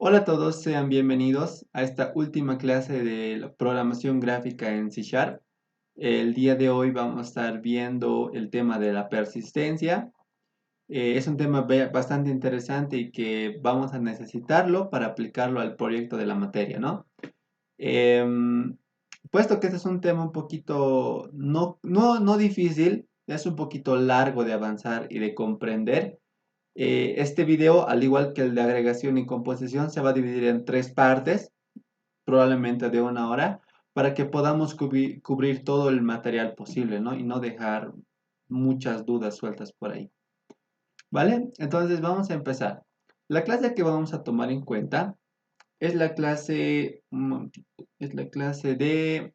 Hola a todos, sean bienvenidos a esta última clase de la programación gráfica en C Sharp. El día de hoy vamos a estar viendo el tema de la persistencia. Es un tema bastante interesante y que vamos a necesitarlo para aplicarlo al proyecto de la materia, ¿no? Em, Puesto que este es un tema un poquito, no difícil, es un poquito largo de avanzar y de comprender. Este video, al igual que el de agregación y composición, se va a dividir en tres partes, probablemente de una hora, para que podamos cubrir todo el material posible, ¿no? Y no dejar muchas dudas sueltas por ahí. ¿Vale? Entonces vamos a empezar. La clase que vamos a tomar en cuenta es la clase, un momentito, es la clase de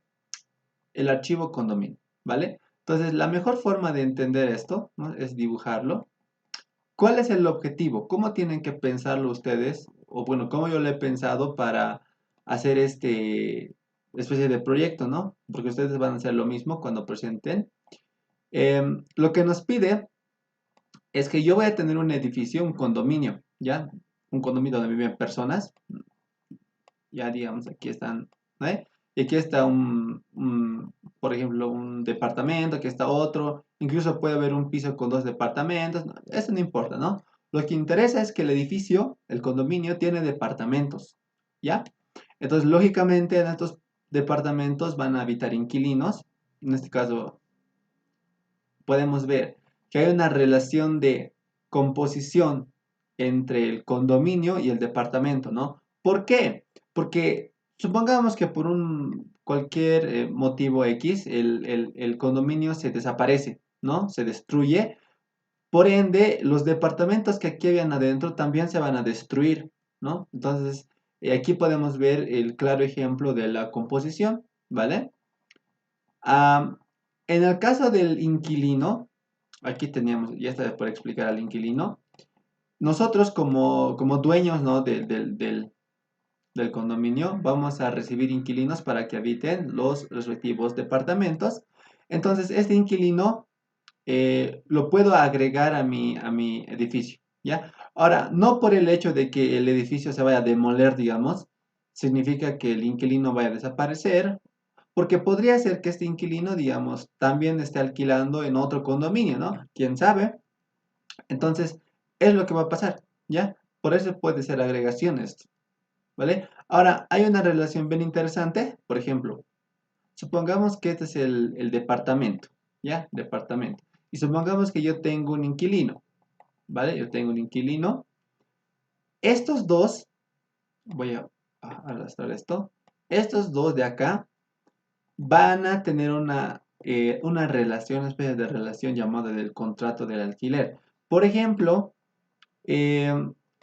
el archivo condominio, ¿vale? Entonces la mejor forma de entender esto, ¿no? Es dibujarlo. ¿Cuál es el objetivo? ¿Cómo tienen que pensarlo ustedes? O bueno, ¿cómo yo lo he pensado para hacer este especie de proyecto, ¿no? Porque ustedes van a hacer lo mismo cuando presenten. Lo que nos pide es que yo voy a tener un edificio, un condominio, ¿ya? Un condominio donde viven personas. Ya digamos, aquí están, ¿eh? Y aquí está por ejemplo, un departamento, aquí está otro, incluso puede haber un piso con dos departamentos, no, eso no importa, ¿no? Lo que interesa es que el edificio, el condominio, tiene departamentos, ¿ya? Entonces, lógicamente, en estos departamentos van a habitar inquilinos, en este caso, podemos ver que hay una relación de composición entre el condominio y el departamento, ¿no? ¿Por qué? Porque supongamos que por un cualquier motivo X el condominio se desaparece, ¿no? Se destruye. Por ende, los departamentos que aquí habían adentro también se van a destruir, ¿no? Entonces, aquí podemos ver el claro ejemplo de la composición, ¿vale? Ah, en el caso del inquilino, aquí teníamos, ya está por explicar al inquilino, nosotros como dueños, ¿no? del condominio vamos a recibir inquilinos para que habiten los respectivos departamentos. Entonces, este inquilino lo puedo agregar a mi edificio, ¿ya? Ahora, no por el hecho de que el edificio se vaya a demoler, digamos, significa que el inquilino vaya a desaparecer, porque podría ser que este inquilino, digamos, también esté alquilando en otro condominio, ¿no? ¿Quién sabe? Entonces, es lo que va a pasar, ¿ya? Por eso puede ser agregaciones, ¿vale? Ahora, hay una relación bien interesante, por ejemplo, supongamos que este es el departamento, ¿ya? Departamento. Y supongamos que yo tengo un inquilino, ¿vale? Yo tengo un inquilino. Estos dos, voy a arrastrar esto, estos dos de acá van a tener una relación, una especie de relación llamada del contrato del alquiler. Por ejemplo, eh,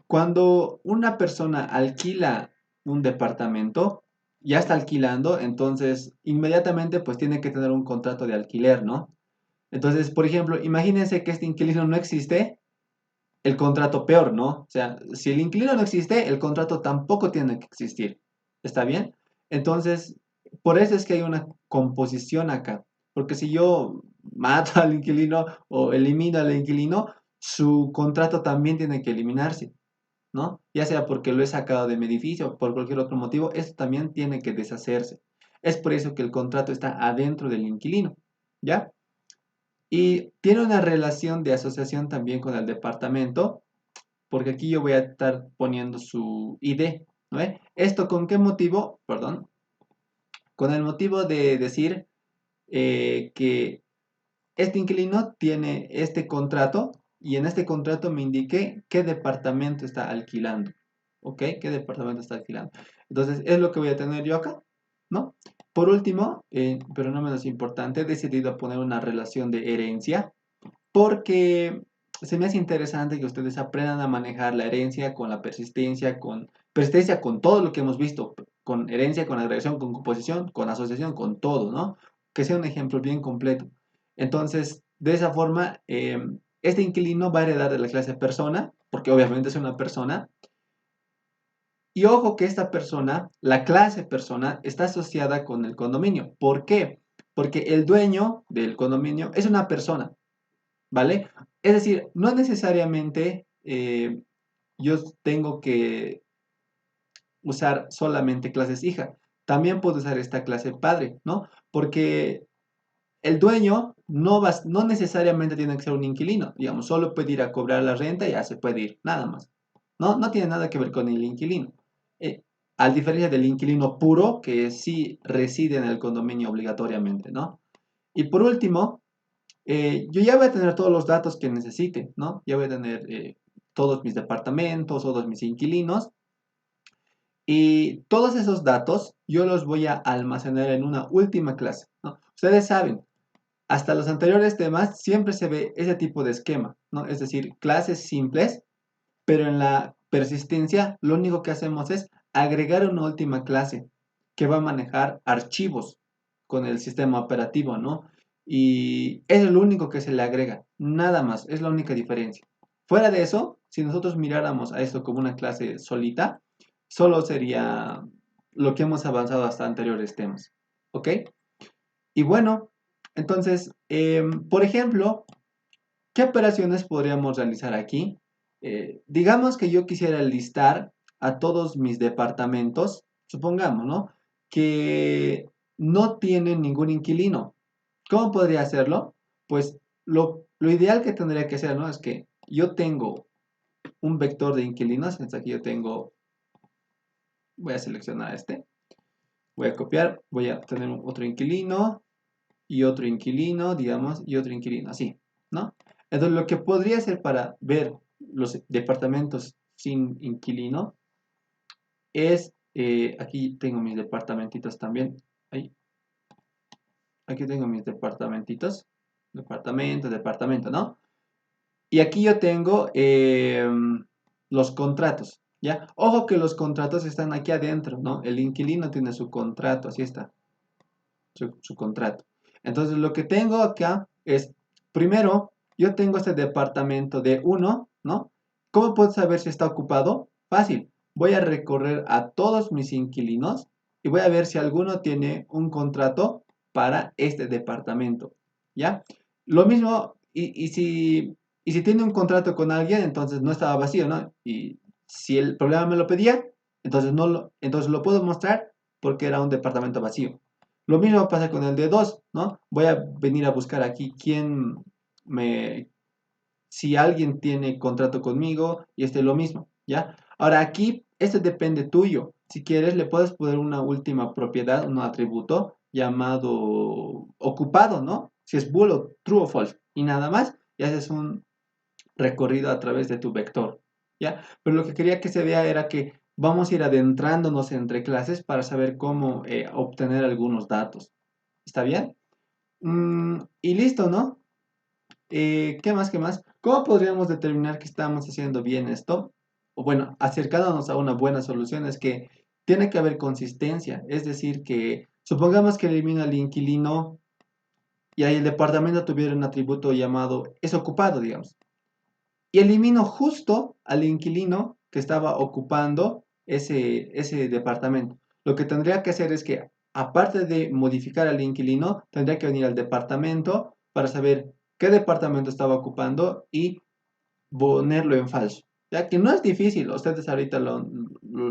cuando una persona alquila un departamento, ya está alquilando, entonces inmediatamente pues tiene que tener un contrato de alquiler, ¿no? Entonces, por ejemplo, imagínense que este inquilino no existe, el contrato peor, ¿no? O sea, si el inquilino no existe, el contrato tampoco tiene que existir. ¿Está bien? Entonces, por eso es que hay una composición acá. Porque si yo mato al inquilino o elimino al inquilino, su contrato también tiene que eliminarse, ¿no? Ya sea porque lo he sacado de mi edificio o por cualquier otro motivo, esto también tiene que deshacerse. Es por eso que el contrato está adentro del inquilino, ¿ya? Y tiene una relación de asociación también con el departamento, porque aquí yo voy a estar poniendo su ID, ¿no ve? ¿Esto con qué motivo? Perdón. Con el motivo de decir que este inquilino tiene este contrato y en este contrato me indique qué departamento está alquilando. ¿Ok? ¿Qué departamento está alquilando? Entonces, es lo que voy a tener yo acá, ¿no? Por último, pero no menos importante, he decidido poner una relación de herencia porque se me hace interesante que ustedes aprendan a manejar la herencia con la persistencia con todo lo que hemos visto, con herencia, con agregación, con composición, con asociación, con todo, ¿no? Que sea un ejemplo bien completo. Entonces, de esa forma, este inquilino va a heredar de la clase persona, porque obviamente es una persona, y ojo que esta persona, la clase persona, está asociada con el condominio. ¿Por qué? Porque el dueño del condominio es una persona. ¿Vale? Es decir, no necesariamente yo tengo que usar solamente clases hija. También puedo usar esta clase padre, ¿no? Porque el dueño no necesariamente tiene que ser un inquilino, digamos, solo puede ir a cobrar la renta y ya se puede ir, nada más. No tiene nada que ver con el inquilino. Eh, a diferencia del inquilino puro, que sí reside en el condominio obligatoriamente, ¿no? Y por último, yo ya voy a tener todos los datos que necesite, ¿no? Ya voy a tener todos mis departamentos, todos mis inquilinos, y todos esos datos yo los voy a almacenar en una última clase, ¿no? Ustedes saben, hasta los anteriores temas siempre se ve ese tipo de esquema, ¿no? Es decir, clases simples, pero en la persistencia lo único que hacemos es agregar una última clase que va a manejar archivos con el sistema operativo, ¿no? Y es lo único que se le agrega, nada más, es la única diferencia. Fuera de eso, si nosotros miráramos a esto como una clase solita, solo sería lo que hemos avanzado hasta anteriores temas, ¿ok? Y bueno, entonces, por ejemplo, ¿qué operaciones podríamos realizar aquí? Digamos que yo quisiera listar a todos mis departamentos, supongamos, ¿no? Que no tienen ningún inquilino. ¿Cómo podría hacerlo? Pues lo ideal que tendría que hacer, ¿no? Es que yo tengo un vector de inquilinos, entonces aquí yo tengo, voy a seleccionar este, voy a copiar, voy a tener otro inquilino, y otro inquilino, digamos, y otro inquilino, así, ¿no? Entonces, lo que podría hacer para ver los departamentos sin inquilino es, aquí tengo mis departamentitos también, ahí, aquí tengo mis departamentitos, departamento, ¿no? Y aquí yo tengo los contratos, ¿ya? Ojo que los contratos están aquí adentro, ¿no? El inquilino tiene su contrato, así está, su contrato. Entonces lo que tengo acá es, primero, yo tengo este departamento de uno, ¿no? ¿Cómo puedo saber si está ocupado? Fácil. Voy a recorrer a todos mis inquilinos y voy a ver si alguno tiene un contrato para este departamento, ¿ya? Lo mismo, y si tiene un contrato con alguien, entonces no estaba vacío, ¿no? Y si el problema me lo pedía, entonces entonces lo puedo mostrar porque era un departamento vacío. Lo mismo pasa con el de 2, ¿no? Voy a venir a buscar aquí me, si alguien tiene contrato conmigo y este es lo mismo, ¿ya? Ahora aquí, este depende tuyo. Si quieres, le puedes poner una última propiedad, un atributo llamado ocupado, ¿no? Si es bool o true o false y nada más, y haces un recorrido a través de tu vector, ¿ya? Pero lo que quería que se vea era que vamos a ir adentrándonos entre clases para saber cómo obtener algunos datos. ¿Está bien? Y listo, ¿no? ¿Qué más? ¿Qué más? ¿Cómo podríamos determinar que estamos haciendo bien esto? O bueno, acercándonos a una buena solución es que tiene que haber consistencia. Es decir, que supongamos que elimino al inquilino y ahí el departamento tuviera un atributo llamado es ocupado, digamos. Y elimino justo al inquilino que estaba ocupando ese departamento. Lo que tendría que hacer es que, aparte de modificar al inquilino, tendría que venir al departamento para saber qué departamento estaba ocupando y ponerlo en falso. Ya que no es difícil, ustedes ahorita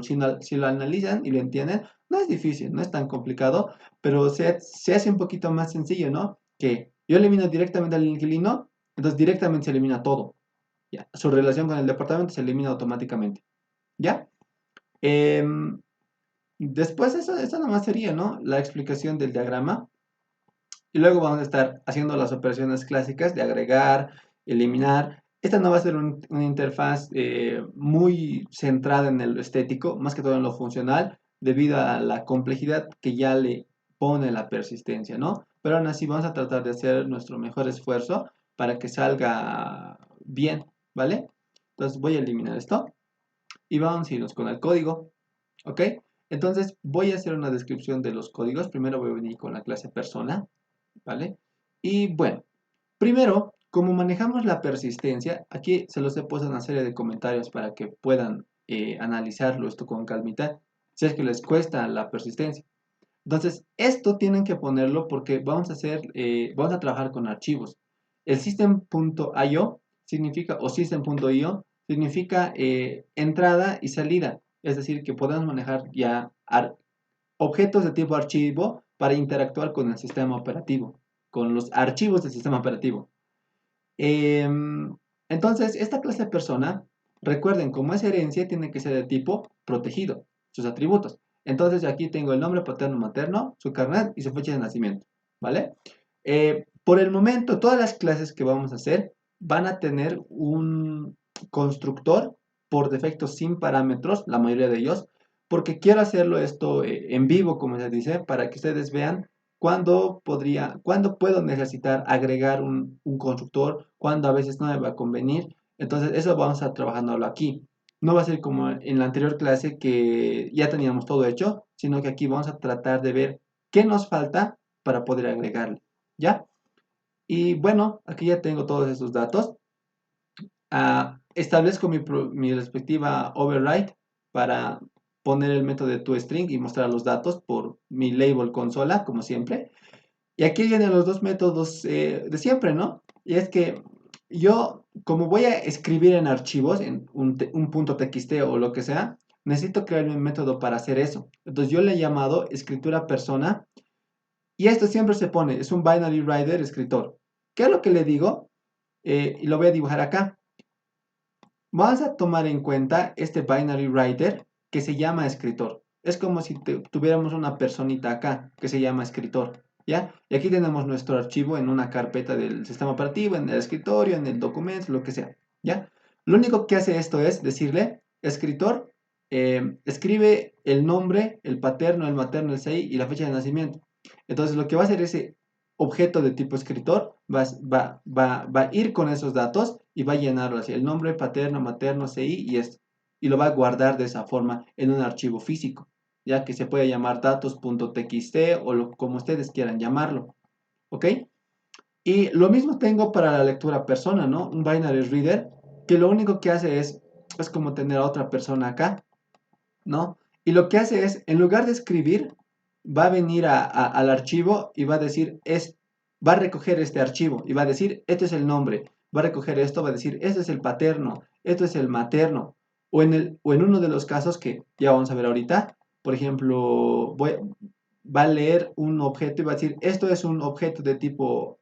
si lo analizan y lo entienden, no es difícil, no es tan complicado, pero se hace un poquito más sencillo, ¿no? Que yo elimino directamente al inquilino, entonces directamente se elimina todo. Ya, su relación con el departamento se elimina automáticamente. ¿Ya? Em, Después eso nomás sería, ¿no? La explicación del diagrama. Y luego vamos a estar haciendo las operaciones clásicas de agregar, eliminar. Esta no va a ser una interfaz muy centrada en el estético, más que todo en lo funcional, debido a la complejidad que ya le pone la persistencia, ¿no? Pero aún así vamos a tratar de hacer nuestro mejor esfuerzo para que salga bien, ¿vale? Entonces voy a eliminar esto y vamos a irnos con el código, ¿ok? Entonces voy a hacer una descripción de los códigos. Primero voy a venir con la clase persona, ¿vale? Y bueno, primero, como manejamos la persistencia, aquí se los he puesto una serie de comentarios para que puedan analizarlo esto con calmita, si es que les cuesta la persistencia. Entonces, esto tienen que ponerlo porque vamos a trabajar con archivos. El system.io significa, o system.io significa entrada y salida. Es decir, que podemos manejar ya objetos de tipo archivo para interactuar con el sistema operativo, con los archivos del sistema operativo. Entonces, esta clase de persona, recuerden, como es herencia, tiene que ser de tipo protegido, sus atributos. Entonces, aquí tengo el nombre paterno, materno, su carnet y su fecha de nacimiento, ¿vale? Por el momento, todas las clases que vamos a hacer van a tener un constructor por defecto sin parámetros, la mayoría de ellos, porque quiero hacerlo esto en vivo, como se dice, para que ustedes vean cuándo puedo necesitar agregar un constructor, cuándo a veces no me va a convenir. Entonces, eso vamos a estar trabajándolo aquí. No va a ser como en la anterior clase que ya teníamos todo hecho, sino que aquí vamos a tratar de ver qué nos falta para poder agregarle. ¿Ya? Y bueno, aquí ya tengo todos esos datos. Establezco mi respectiva override para poner el método de toString y mostrar los datos por mi label consola, como siempre. Y aquí vienen los dos métodos de siempre, ¿no? Y es que yo, como voy a escribir en archivos, en un punto .txt o lo que sea, necesito crear un método para hacer eso. Entonces yo le he llamado escritura persona y esto siempre se pone, es un binary writer escritor. ¿Qué es lo que le digo? Y lo voy a dibujar acá. Vamos a tomar en cuenta este binary writer que se llama escritor. Es como si tuviéramos una personita acá que se llama escritor, ¿ya? Y aquí tenemos nuestro archivo en una carpeta del sistema operativo, en el escritorio, en el documento, lo que sea, ¿ya? Lo único que hace esto es decirle, escritor, escribe el nombre, el paterno, el materno, el CI y la fecha de nacimiento. Entonces lo que va a hacer ese objeto de tipo escritor va a ir con esos datos y va a llenarlo así, el nombre paterno, materno, CI y esto. Y lo va a guardar de esa forma en un archivo físico, ya que se puede llamar datos.txt o como ustedes quieran llamarlo. ¿Ok? Y lo mismo tengo para la lectura persona, ¿no? Un binary reader que lo único que hace es como tener a otra persona acá, ¿no? Y lo que hace es, en lugar de escribir, va a venir al archivo y va a decir, va a recoger este archivo y va a decir, este es el nombre, va a recoger esto, va a decir, este es el paterno, esto es el materno, o en uno de los casos que ya vamos a ver ahorita, por ejemplo, va a leer un objeto y va a decir, esto es un objeto de tipo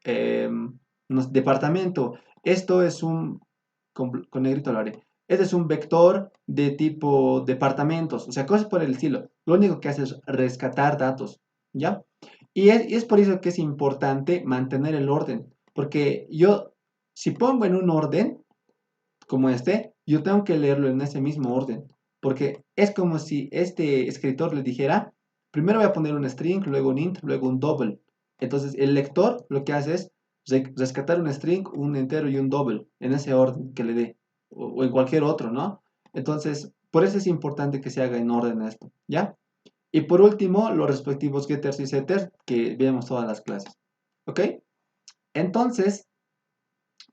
departamento, esto es con negrito lo haré, este es un vector de tipo departamentos, o sea, cosas por el estilo. Lo único que hace es rescatar datos, ¿ya? Y es por eso que es importante mantener el orden, porque yo, si pongo en un orden como este, yo tengo que leerlo en ese mismo orden, porque es como si este escritor le dijera, primero voy a poner un string, luego un int, luego un double. Entonces, el lector lo que hace es rescatar un string, un entero y un double, en ese orden que le dé o en cualquier otro, ¿no? Entonces, por eso es importante que se haga en orden esto, ¿ya? Y por último, los respectivos getters y setters que vemos todas las clases, ¿ok? Entonces,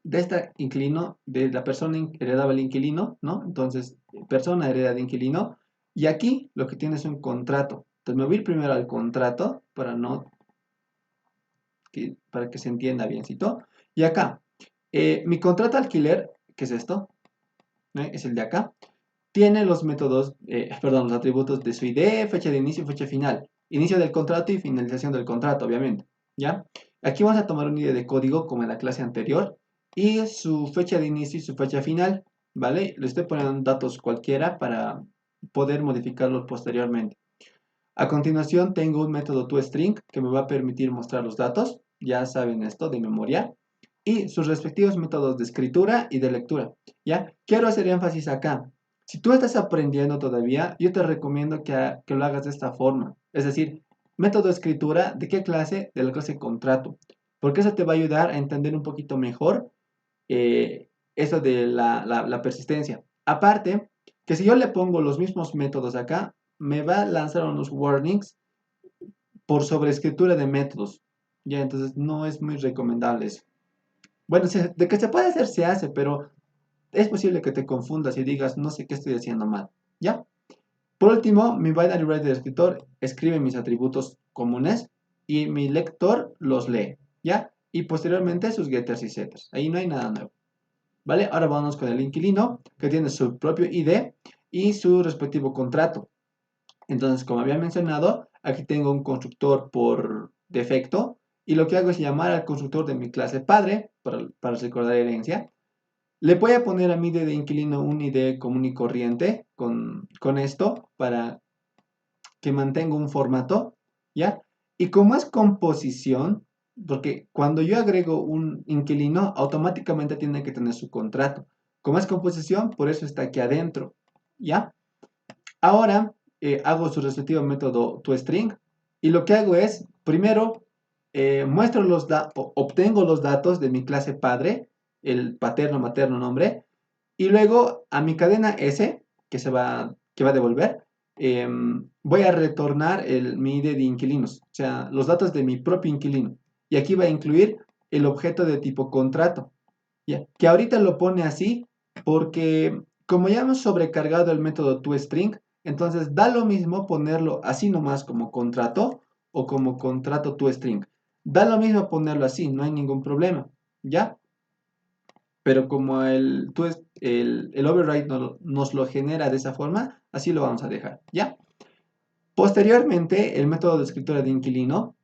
de esta inquilino, de la persona heredaba el inquilino, ¿no? Entonces, persona hereda de inquilino, y aquí lo que tiene es un contrato. Entonces, me voy a ir primero al contrato para que se entienda biencito. Y acá, mi contrato alquiler, ¿qué es esto? Es el de acá. Tiene los métodos, perdón, los atributos de su ID, fecha de inicio y fecha final. Inicio del contrato y finalización del contrato, obviamente. ¿Ya? Aquí vamos a tomar un ID de código como en la clase anterior y su fecha de inicio y su fecha final, ¿vale? Le estoy poniendo datos cualquiera para poder modificarlos posteriormente. A continuación tengo un método toString que me va a permitir mostrar los datos, ya saben esto de memoria, y sus respectivos métodos de escritura y de lectura. ¿Ya? Quiero hacer énfasis acá. Si tú estás aprendiendo todavía, yo te recomiendo que lo hagas de esta forma. Es decir, método de escritura, ¿de qué clase? De la clase contrato. Porque eso te va a ayudar a entender un poquito mejor eso de la persistencia. Aparte, que si yo le pongo los mismos métodos acá, me va a lanzar unos warnings por sobreescritura de métodos. Ya, entonces no es muy recomendable eso. Bueno, de que se puede hacer, se hace, pero es posible que te confundas y digas, no sé qué estoy haciendo mal. ¿Ya? Por último, mi binary writer escritor escribe mis atributos comunes y mi lector los lee. ¿Ya? Y posteriormente sus getters y setters. Ahí no hay nada nuevo. ¿Vale? Ahora vamos con el inquilino, que tiene su propio ID y su respectivo contrato. Entonces, como había mencionado, aquí tengo un constructor por defecto y lo que hago es llamar al constructor de mi clase padre para recordar herencia. Le voy a poner a mi ID de inquilino un ID común y corriente con esto para que mantenga un formato, ¿ya? Y como es composición, porque cuando yo agrego un inquilino, automáticamente tiene que tener su contrato. Como es composición, por eso está aquí adentro, ¿ya? Ahora hago su respectivo método toString y lo que hago es, primero, obtengo los datos de mi clase padre, el paterno, materno, nombre, y luego a mi cadena S, que va a devolver, voy a retornar mi ID de inquilinos, o sea, los datos de mi propio inquilino. Y aquí va a incluir el objeto de tipo contrato, ¿ya? Que ahorita lo pone así porque como ya hemos sobrecargado el método toString, entonces da lo mismo ponerlo así nomás como contrato o como contrato toString. Da lo mismo ponerlo así, no hay ningún problema, ¿ya? Pero como el override nos lo genera de esa forma, así lo vamos a dejar, ¿ya? Posteriormente, el método de escritura de inquilino.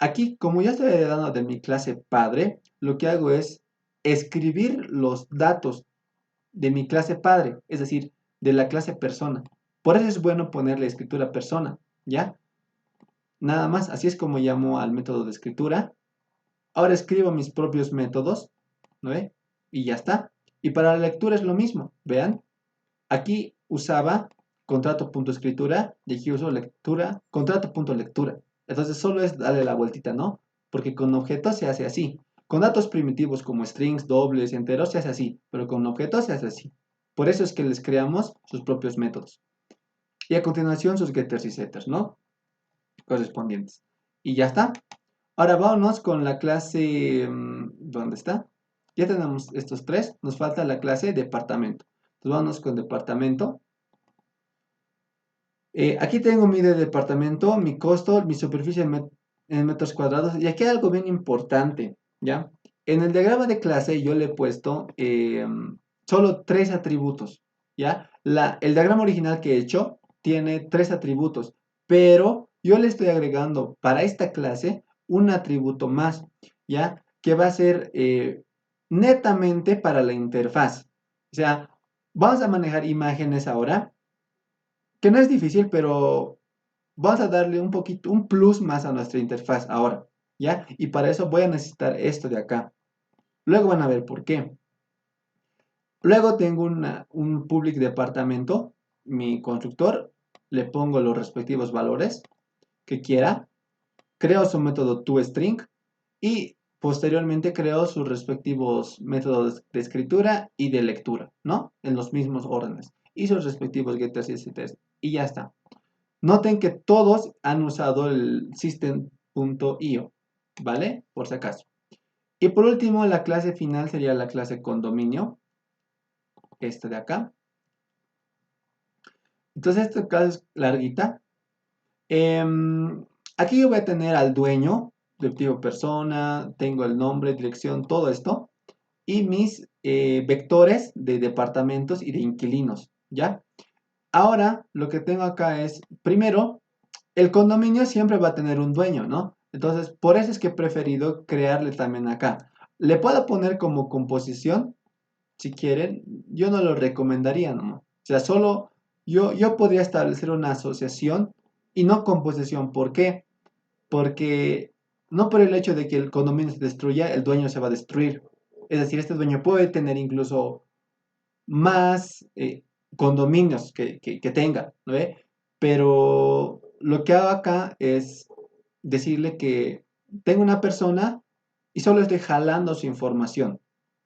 Aquí, como ya estoy heredando de mi clase padre, lo que hago es escribir los datos de mi clase padre, es decir, de la clase persona. Por eso es bueno ponerle escritura persona, ¿ya? Nada más, así es como llamo al método de escritura. Ahora escribo mis propios métodos, ¿no ve? Y ya está. Y para la lectura es lo mismo, vean. Aquí usaba contrato.escritura y aquí uso lectura, contrato.lectura. Entonces solo es darle la vueltita, ¿no? Porque con objetos se hace así. Con datos primitivos como strings, dobles, enteros se hace así, pero con objetos se hace así. Por eso es que les creamos sus propios métodos. Y a continuación sus getters y setters, ¿no? Correspondientes. Y ya está. Ahora vámonos con la clase, ¿dónde está? Ya tenemos estos tres, nos falta la clase departamento. Entonces vámonos con departamento. Aquí tengo mi de departamento, mi costo, mi superficie en metros cuadrados. Y aquí hay algo bien importante, ¿ya? En el diagrama de clase yo le he puesto solo tres atributos, ¿ya? El diagrama original que he hecho tiene tres atributos, pero yo le estoy agregando para esta clase un atributo más, ¿ya? Que va a ser netamente para la interfaz. O sea, vamos a manejar imágenes ahora que no es difícil, pero vamos a darle un poquito, un plus más a nuestra interfaz ahora, ¿ya? Y para eso voy a necesitar esto de acá. Luego van a ver por qué. Luego tengo un public departamento, mi constructor, le pongo los respectivos valores que quiera, creo su método toString y posteriormente creo sus respectivos métodos de escritura y de lectura, ¿no? En los mismos órdenes. Y sus respectivos getters y setters. Y ya está. Noten que todos han usado el system.io, ¿vale? Por si acaso. Y por último, la clase final sería la clase condominio, esta de acá. Entonces, esta clase es larguita. Aquí yo voy a tener al dueño, del tipo persona, tengo el nombre, dirección, todo esto. Y mis vectores de departamentos y de inquilinos, ¿ya? Ahora, lo que tengo acá es, primero, el condominio siempre va a tener un dueño, ¿no? Entonces, por eso es que he preferido crearle también acá. Le puedo poner como composición, si quieren. Yo no lo recomendaría, ¿no? O sea, solo yo podría establecer una asociación y no composición. ¿Por qué? Porque no por el hecho de que el condominio se destruya, el dueño se va a destruir. Es decir, este dueño puede tener incluso más condominios que tenga, ¿no ve? Pero lo que hago acá es decirle que tengo una persona y solo estoy jalando su información,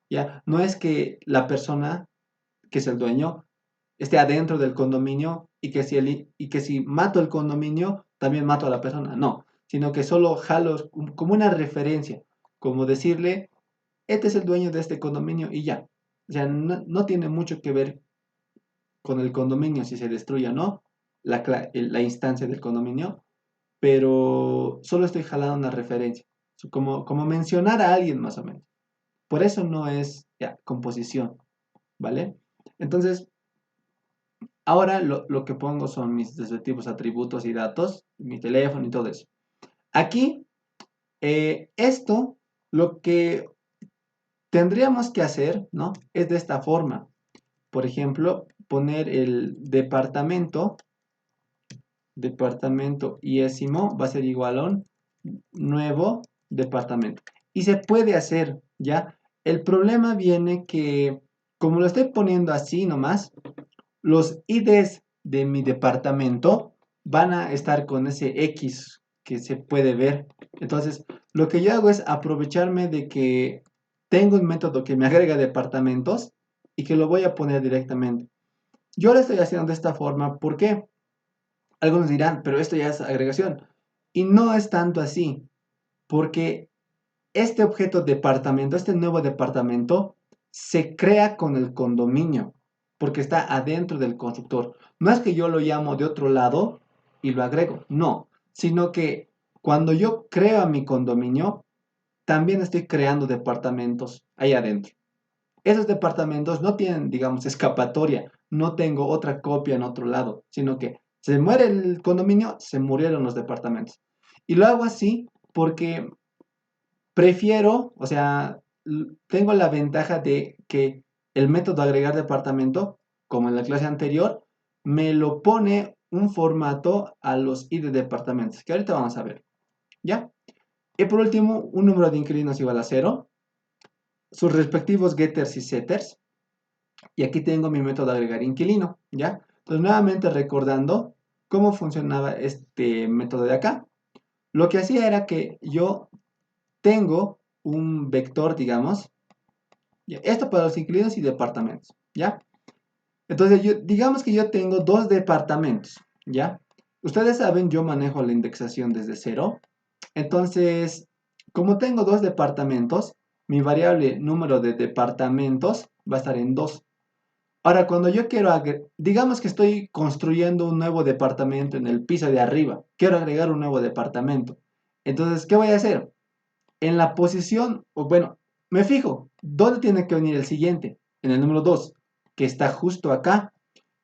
¿ya? No es que la persona, que es el dueño, esté adentro del condominio y que si mato el condominio, también mato a la persona, no, sino que solo jalo como una referencia, como decirle, este es el dueño de este condominio y ya. O sea, no tiene mucho que ver con el condominio si se destruye o no la instancia del condominio, pero solo estoy jalando una referencia, como mencionar a alguien más o menos. Por eso no es ya, composición, ¿vale? Entonces, Ahora lo que pongo son mis respectivos atributos y datos, mi teléfono y todo eso. Aquí, esto, lo que tendríamos que hacer, ¿no? Es de esta forma. Por ejemplo, poner el departamento iésimo va a ser igual a un nuevo departamento. Y se puede hacer, ¿ya? El problema viene que, como lo estoy poniendo así nomás, los IDs de mi departamento van a estar con ese X que se puede ver. Entonces, lo que yo hago es aprovecharme de que tengo un método que me agrega departamentos y que lo voy a poner directamente. Yo lo estoy haciendo de esta forma, ¿por qué? Algunos dirán, pero esto ya es agregación. Y no es tanto así, porque este objeto departamento, este nuevo departamento, se crea con el condominio, porque está adentro del constructor. No es que yo lo llamo de otro lado y lo agrego, no, sino que cuando yo creo a mi condominio, también estoy creando departamentos ahí adentro. Esos departamentos no tienen, digamos, escapatoria, no tengo otra copia en otro lado, sino que se muere el condominio, se murieron los departamentos. Y lo hago así porque prefiero, o sea, tengo la ventaja de que el método agregar departamento, como en la clase anterior, me lo pone un formato a los ID de departamentos, que ahorita vamos a ver, ¿ya? Y por último, un número de inquilinos igual a 0, sus respectivos getters y setters, y aquí tengo mi método agregar inquilino, ¿ya? Entonces, nuevamente recordando cómo funcionaba este método de acá, lo que hacía era que yo tengo un vector, digamos, esto para los inquilinos y departamentos, ¿ya? Entonces, digamos que yo tengo dos departamentos, ¿ya? Ustedes saben, yo manejo la indexación desde cero. Entonces, como tengo dos departamentos, mi variable número de departamentos va a estar en 2. Ahora, cuando yo quiero, digamos que estoy construyendo un nuevo departamento en el piso de arriba, quiero agregar un nuevo departamento. Entonces, ¿qué voy a hacer? En la posición, o bueno, me fijo, ¿dónde tiene que venir el siguiente? En el número 2, que está justo acá.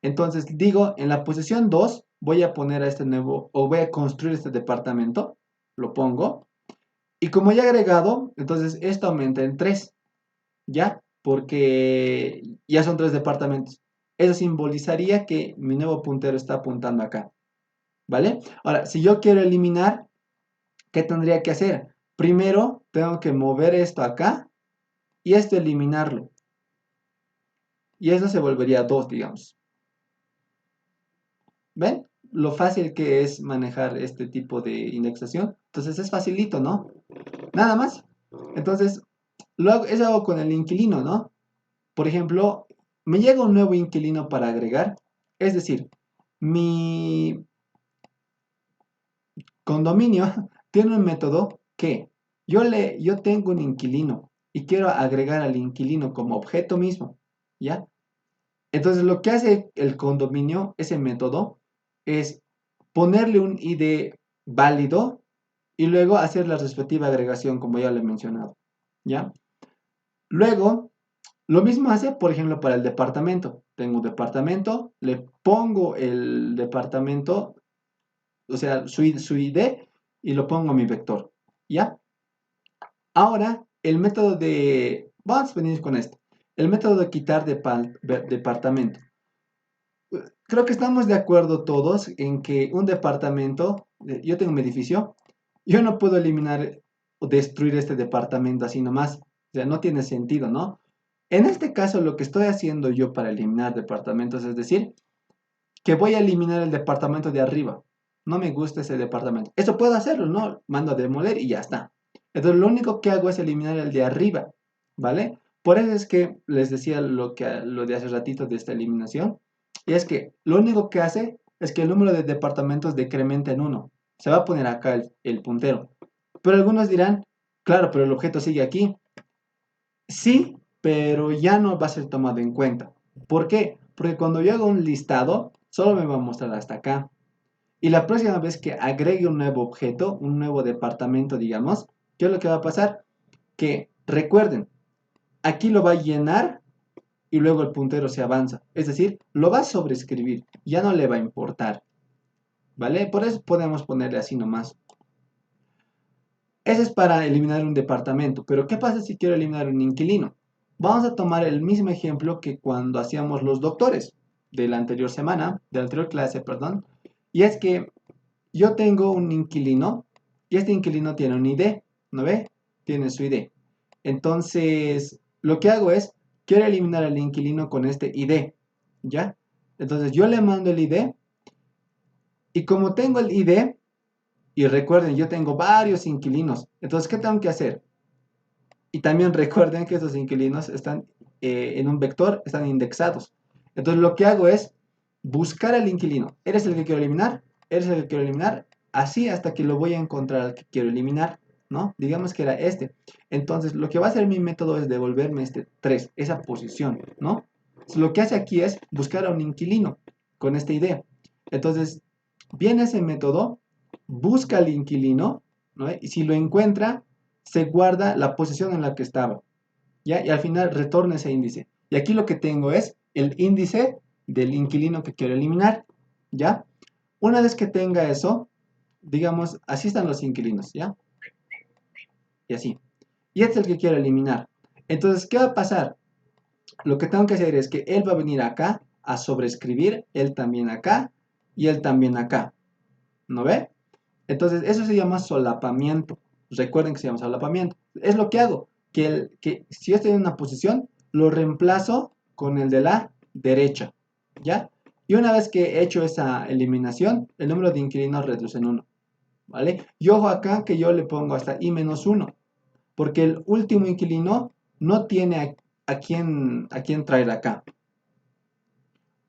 Entonces digo, en la posición 2 voy a poner a este nuevo, o voy a construir este departamento, lo pongo, y como ya he agregado, entonces esto aumenta en 3, ¿ya? Porque ya son 3 departamentos. Eso simbolizaría que mi nuevo puntero está apuntando acá, ¿vale? Ahora, si yo quiero eliminar, ¿qué tendría que hacer? Primero tengo que mover esto acá y esto eliminarlo. Y eso se volvería 2, digamos. ¿Ven? Lo fácil que es manejar este tipo de indexación. Entonces es facilito, ¿no? Nada más. Entonces, eso hago con el inquilino, ¿no? Por ejemplo, me llega un nuevo inquilino para agregar. Es decir, mi condominio tiene un método que yo tengo un inquilino y quiero agregar al inquilino como objeto mismo, ¿ya? Entonces lo que hace el condominio, ese método, es ponerle un ID válido y luego hacer la respectiva agregación como ya lo he mencionado, ¿ya? Luego, lo mismo hace, por ejemplo, para el departamento. Tengo un departamento, le pongo el departamento, o sea, su ID y lo pongo a mi vector, ¿ya? Ahora, el método de... Vamos a venir con esto. El método de quitar departamento. Creo que estamos de acuerdo todos en que un departamento, yo tengo un edificio, yo no puedo eliminar o destruir este departamento así nomás. O sea, no tiene sentido, ¿no? En este caso, lo que estoy haciendo yo para eliminar departamentos es decir, que voy a eliminar el departamento de arriba. No me gusta ese departamento. Eso puedo hacerlo, ¿no? Mando a demoler y ya está. Entonces, lo único que hago es eliminar el de arriba, ¿vale? Por eso es que les decía lo de hace ratito de esta eliminación. Y es que lo único que hace es que el número de departamentos decrementa en uno. Se va a poner acá el puntero. Pero algunos dirán, claro, pero el objeto sigue aquí. Sí, pero ya no va a ser tomado en cuenta. ¿Por qué? Porque cuando yo hago un listado, solo me va a mostrar hasta acá. Y la próxima vez que agregue un nuevo objeto, un nuevo departamento, digamos, ¿qué es lo que va a pasar? Que recuerden, aquí lo va a llenar y luego el puntero se avanza. Es decir, lo va a sobreescribir, ya no le va a importar. ¿Vale? Por eso podemos ponerle así nomás. Ese es para eliminar un departamento. Pero ¿qué pasa si quiero eliminar un inquilino? Vamos a tomar el mismo ejemplo que cuando hacíamos los doctores de la anterior semana, de la anterior clase, perdón. Y es que yo tengo un inquilino y este inquilino tiene un ID, ¿no ve? Tiene su ID. Entonces, lo que hago es, quiero eliminar al inquilino con este ID, ¿ya? Entonces, yo le mando el ID y como tengo el ID, y recuerden, yo tengo varios inquilinos, entonces, ¿qué tengo que hacer? Y también recuerden que esos inquilinos están en un vector, están indexados. Entonces, lo que hago es buscar al inquilino. ¿Eres el que quiero eliminar? ¿Eres el que quiero eliminar? Así hasta que lo voy a encontrar al que quiero eliminar, ¿no? Digamos que era este. Entonces, lo que va a hacer mi método es devolverme este 3, esa posición, ¿no? Entonces, lo que hace aquí es buscar a un inquilino con esta idea. Entonces, viene ese método, busca al inquilino, ¿no? Y si lo encuentra, se guarda la posición en la que estaba, ¿ya? Y al final retorna ese índice. Y aquí lo que tengo es el índice del inquilino que quiero eliminar, ¿ya? Una vez que tenga eso, digamos, así están los inquilinos, ¿ya? Y así. Y este es el que quiero eliminar. Entonces, ¿qué va a pasar? Lo que tengo que hacer es que él va a venir acá a sobreescribir, él también acá y él también acá, ¿no ve? Entonces, eso se llama solapamiento. Recuerden que se llama solapamiento. Es lo que hago, que si yo estoy en una posición, lo reemplazo con el de la derecha, ¿ya? Y una vez que he hecho esa eliminación, el número de inquilinos reduce en 1, ¿vale? Y ojo acá que yo le pongo hasta i-1, porque el último inquilino no tiene a quién traer acá.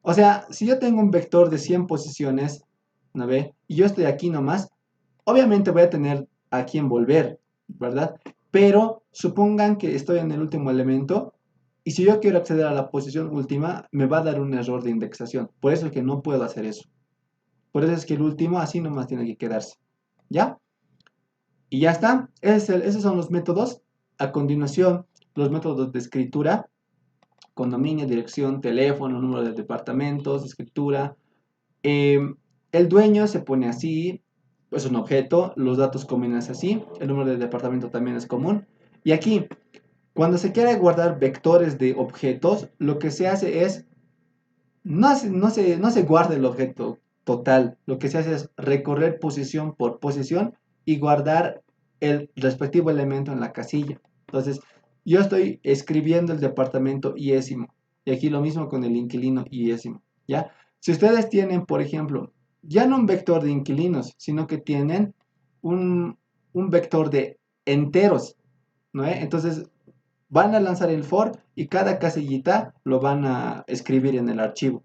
O sea, si yo tengo un vector de 100 posiciones, ¿no ve? Y yo estoy aquí nomás, obviamente voy a tener a quien volver, ¿verdad? Pero supongan que estoy en el último elemento y si yo quiero acceder a la posición última, me va a dar un error de indexación. Por eso es que no puedo hacer eso. Por eso es que el último así nomás tiene que quedarse. ¿Ya? Y ya está. Esos son los métodos. A continuación, los métodos de escritura. Condominio, dirección, teléfono, número de departamentos, escritura. Eh, el dueño se pone así, es un objeto, los datos comunes así, el número de departamento también es común. Y aquí, cuando se quiere guardar vectores de objetos, lo que se hace es, no se guarda el objeto total, lo que se hace es recorrer posición por posición y guardar el respectivo elemento en la casilla. Entonces, yo estoy escribiendo el departamento iésimo, y aquí lo mismo con el inquilino iésimo, ¿ya? Si ustedes tienen, por ejemplo, ya no un vector de inquilinos, sino que tienen un vector de enteros, ¿no? Entonces, van a lanzar el for y cada casillita lo van a escribir en el archivo.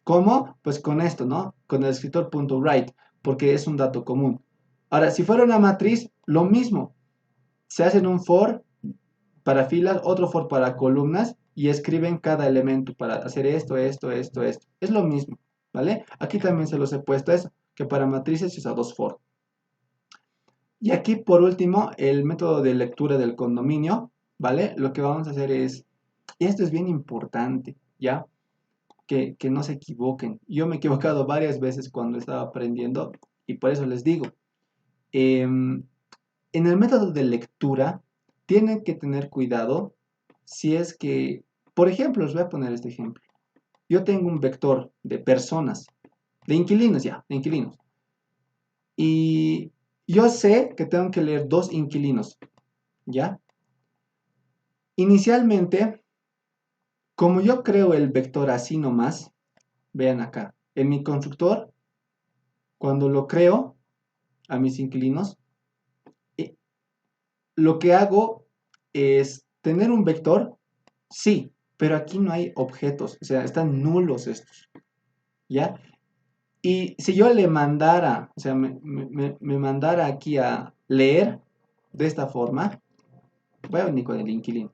¿Cómo? Pues con esto, ¿no? Con el escritor.write, porque es un dato común. Ahora, si fuera una matriz, lo mismo. Se hacen un for para filas, otro for para columnas y escriben cada elemento para hacer esto, esto, esto, esto. Es lo mismo, ¿vale? Aquí también se los he puesto eso, que para matrices se usa dos for. Y aquí, por último, el método de lectura del condominio, ¿vale? Lo que vamos a hacer es, y esto es bien importante, ¿ya? Que no se equivoquen. Yo me he equivocado varias veces cuando estaba aprendiendo y por eso les digo, en el método de lectura tienen que tener cuidado si es que, por ejemplo, os voy a poner este ejemplo. Yo tengo un vector de personas, de inquilinos ya, de inquilinos. Y yo sé que tengo que leer dos inquilinos, ¿ya? Inicialmente, como yo creo el vector así nomás, vean acá, en mi constructor, cuando lo creo a mis inquilinos, lo que hago es tener un vector, sí, pero aquí no hay objetos, o sea, están nulos estos, ¿ya? Y si yo le mandara, o sea, me mandara aquí a leer de esta forma, voy a venir con el inquilino.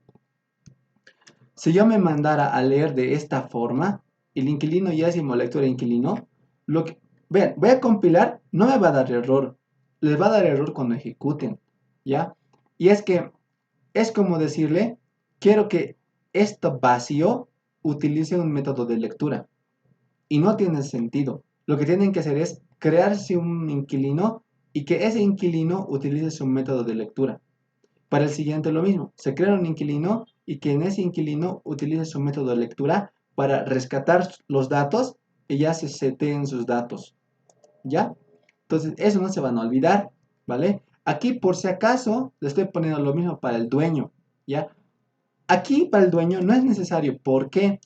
Si yo me mandara a leer de esta forma, el inquilino ya es lectura inquilino, vean, voy a compilar, no me va a dar error, les va a dar error cuando ejecuten, ¿ya? Y es que es como decirle, quiero que esto vacío utilice un método de lectura. Y no tiene sentido. Lo que tienen que hacer es crearse un inquilino y que ese inquilino utilice su método de lectura. Para el siguiente lo mismo. Se crea un inquilino y que en ese inquilino utilice su método de lectura para rescatar los datos y ya se seteen sus datos. ¿Ya? Entonces, eso no se van a olvidar, ¿vale? Aquí, por si acaso, le estoy poniendo lo mismo para el dueño, ¿ya? Aquí, para el dueño, no es necesario. ¿Por qué?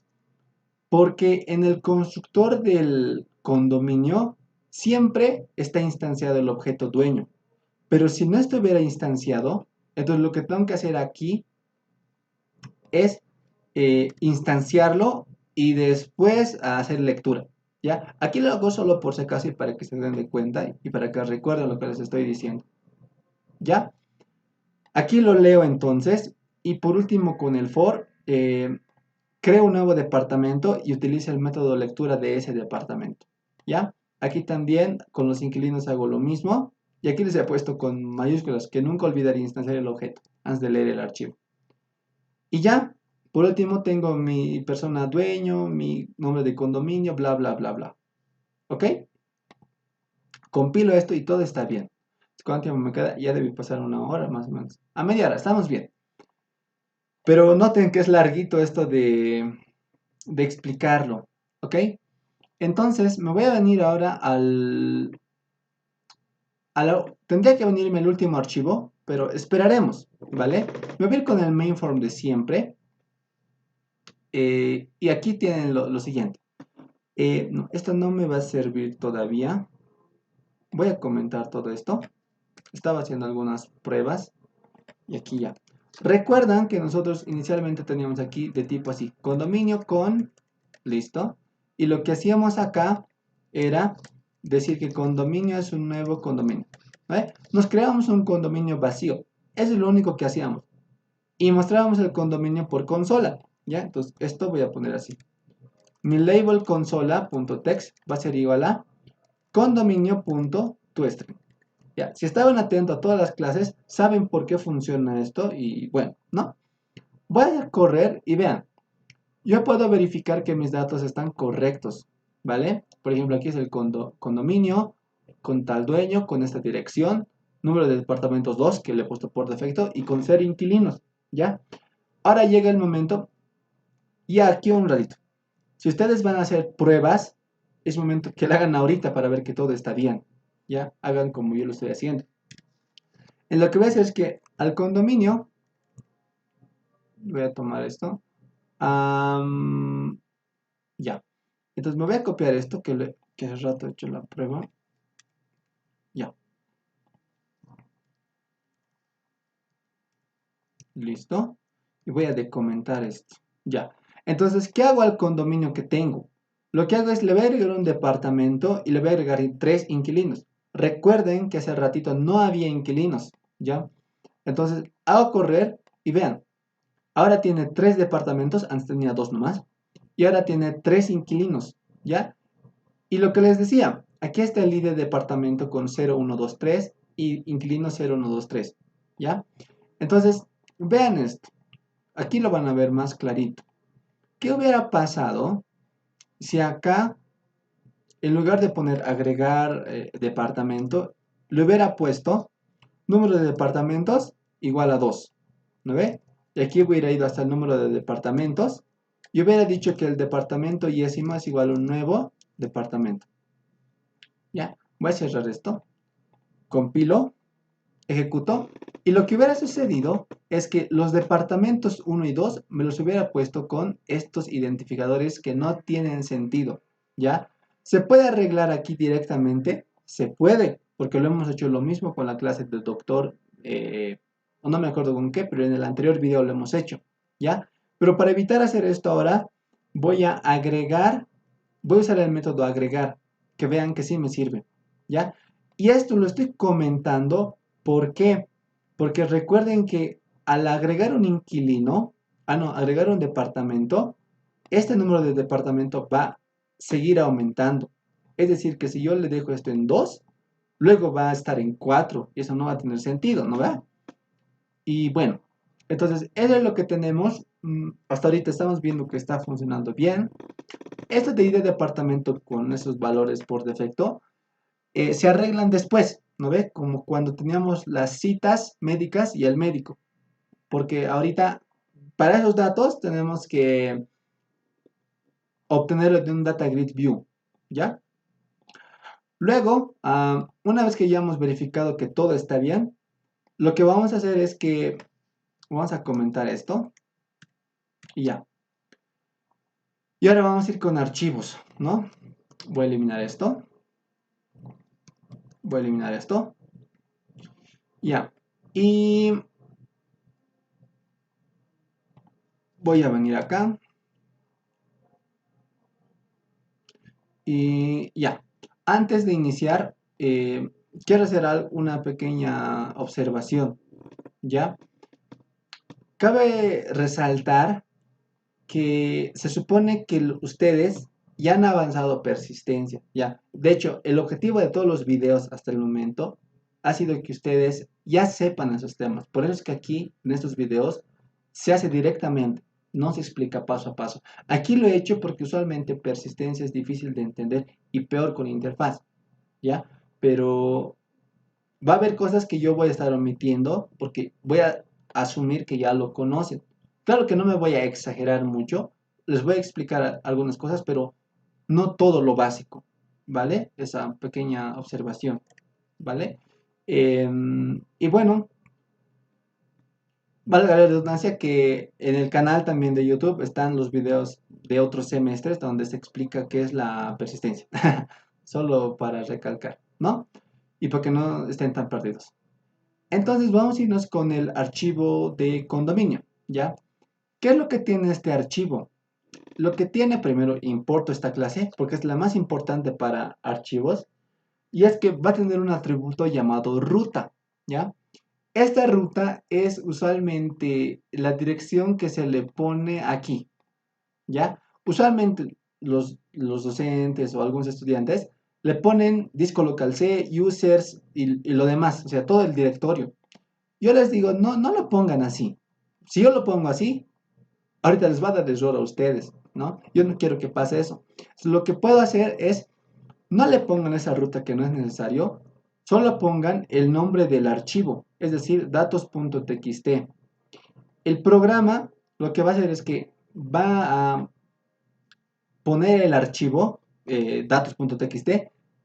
Porque en el constructor del condominio siempre está instanciado el objeto dueño. Pero si no estuviera instanciado, entonces lo que tengo que hacer aquí es instanciarlo y después hacer lectura. ¿Ya? Aquí lo hago solo por si acaso y para que se den de cuenta y para que recuerden lo que les estoy diciendo. ¿Ya? Aquí lo leo entonces y por último con el for creo un nuevo departamento y utilizo el método de lectura de ese departamento. ¿Ya? Aquí también con los inquilinos hago lo mismo y aquí les he puesto con mayúsculas que nunca olvidaría instanciar el objeto antes de leer el archivo. Y ya, por último tengo mi persona dueño, mi nombre de condominio, bla, bla, bla, bla. ¿Ok? Compilo esto y todo está bien. ¿Cuánto tiempo me queda? Ya debe pasar una hora más o menos. A media hora, estamos bien. Pero noten que es larguito esto de explicarlo. ¿Ok? Entonces me voy a venir ahora tendría que venirme el último archivo, pero esperaremos, ¿vale? Me voy a ir con el main form de siempre. Y aquí tienen lo siguiente. No, esto no me va a servir todavía. Voy a comentar todo esto. Estaba haciendo algunas pruebas. Y aquí ya. Recuerdan que nosotros inicialmente teníamos aquí de tipo así. Condominio con... Listo. Y lo que hacíamos acá era decir que condominio es un nuevo condominio. ¿Vale? Nos creamos un condominio vacío. Eso es lo único que hacíamos. Y mostrábamos el condominio por consola. ¿Ya? Entonces, esto voy a poner así. Mi label consola.text va a ser igual a condominio.toString. Ya, si estaban atentos a todas las clases, saben por qué funciona esto y bueno, ¿no? Voy a correr y vean, yo puedo verificar que mis datos están correctos, ¿vale? Por ejemplo, aquí es el condominio con tal dueño, con esta dirección, número de departamentos 2 que le he puesto por defecto y con 0 inquilinos, ¿ya? Ahora llega el momento y aquí un ratito. Si ustedes van a hacer pruebas, es momento que la hagan ahorita para ver que todo está bien. Ya, hagan como yo lo estoy haciendo. En lo que voy a hacer es que al condominio, voy a tomar esto. Ya. Entonces me voy a copiar esto que hace rato he hecho la prueba. Ya. Listo. Y voy a decomentar esto. Ya. Entonces, ¿qué hago al condominio que tengo? Lo que hago es le voy a agregar un departamento y le voy a agregar 3 inquilinos. Recuerden que hace ratito no había inquilinos, ¿ya? Entonces, hago correr y vean, ahora tiene 3 departamentos, antes tenía 2 nomás, y ahora tiene 3 inquilinos, ¿ya? Y lo que les decía, aquí está el ID de departamento con 0123 y inquilino 0123, ¿ya? Entonces, vean esto, aquí lo van a ver más clarito. ¿Qué hubiera pasado si acá, en lugar de poner agregar departamento, le hubiera puesto número de departamentos igual a 2? ¿No ve? Y aquí hubiera ido hasta el número de departamentos y hubiera dicho que el departamento yésimo es igual a un nuevo departamento. Ya, voy a cerrar esto, compilo, ejecuto y lo que hubiera sucedido es que los departamentos 1 y 2 me los hubiera puesto con estos identificadores que no tienen sentido. ¿Ya? ¿Se puede arreglar aquí directamente? Se puede, porque lo hemos hecho lo mismo con la clase del doctor, no me acuerdo con qué, pero en el anterior video lo hemos hecho, ¿ya? Pero para evitar hacer esto ahora, voy a agregar, voy a usar el método agregar, que vean que sí me sirve, ¿ya? Y esto lo estoy comentando, ¿por qué? Porque recuerden que al agregar un inquilino, agregar un departamento, este número de departamento va a seguir aumentando. Es decir, que si yo le dejo esto en 2, luego va a estar en 4 y eso no va a tener sentido, ¿no va? Y bueno, entonces eso es lo que tenemos hasta ahorita estamos viendo que está funcionando bien. Esto de ID de departamento con esos valores por defecto se arreglan después, ¿no ve? Como cuando teníamos las citas médicas y el médico. Porque ahorita, para esos datos, tenemos que obtenerlo de un Data Grid View, ¿ya? Luego, una vez que ya hemos verificado que todo está bien, lo que vamos a hacer es que vamos a comentar esto y ya. Y ahora vamos a ir con archivos, ¿no? Voy a eliminar esto. Voy a eliminar esto. Ya. Y voy a venir acá. Y ya. Antes de iniciar, quiero hacer una pequeña observación, ¿ya? Cabe resaltar que se supone que ustedes ya han avanzado persistencia, ya. De hecho, el objetivo de todos los videos hasta el momento ha sido que ustedes ya sepan esos temas. Por eso es que aquí, en estos videos, se hace directamente, no se explica paso a paso. Aquí lo he hecho porque usualmente persistencia es difícil de entender y peor con interfaz, ¿ya? Pero va a haber cosas que yo voy a estar omitiendo porque voy a asumir que ya lo conocen. Claro que no me voy a exagerar mucho, les voy a explicar algunas cosas, pero no todo lo básico, ¿vale? Esa pequeña observación, ¿vale? Y bueno, valga la redundancia que en el canal también de YouTube están los videos de otros semestres donde se explica qué es la persistencia, solo para recalcar, ¿no? Y para que no estén tan perdidos. Entonces vamos a irnos con el archivo de condominio, ¿ya? ¿Qué es lo que tiene este archivo? Lo que tiene, primero importo esta clase porque es la más importante para archivos y es que va a tener un atributo llamado ruta, ¿ya? Esta ruta es usualmente la dirección que se le pone aquí, ¿ya? Usualmente los docentes o algunos estudiantes le ponen disco local C, users y lo demás, o sea, todo el directorio. Yo les digo, no, no lo pongan así. Si yo lo pongo así, ahorita les va a dar error a ustedes, ¿no? Yo no quiero que pase eso. Lo que puedo hacer es, no le pongan esa ruta que no es necesario, solo pongan el nombre del archivo, es decir, datos.txt. El programa lo que va a hacer es que va a poner el archivo datos.txt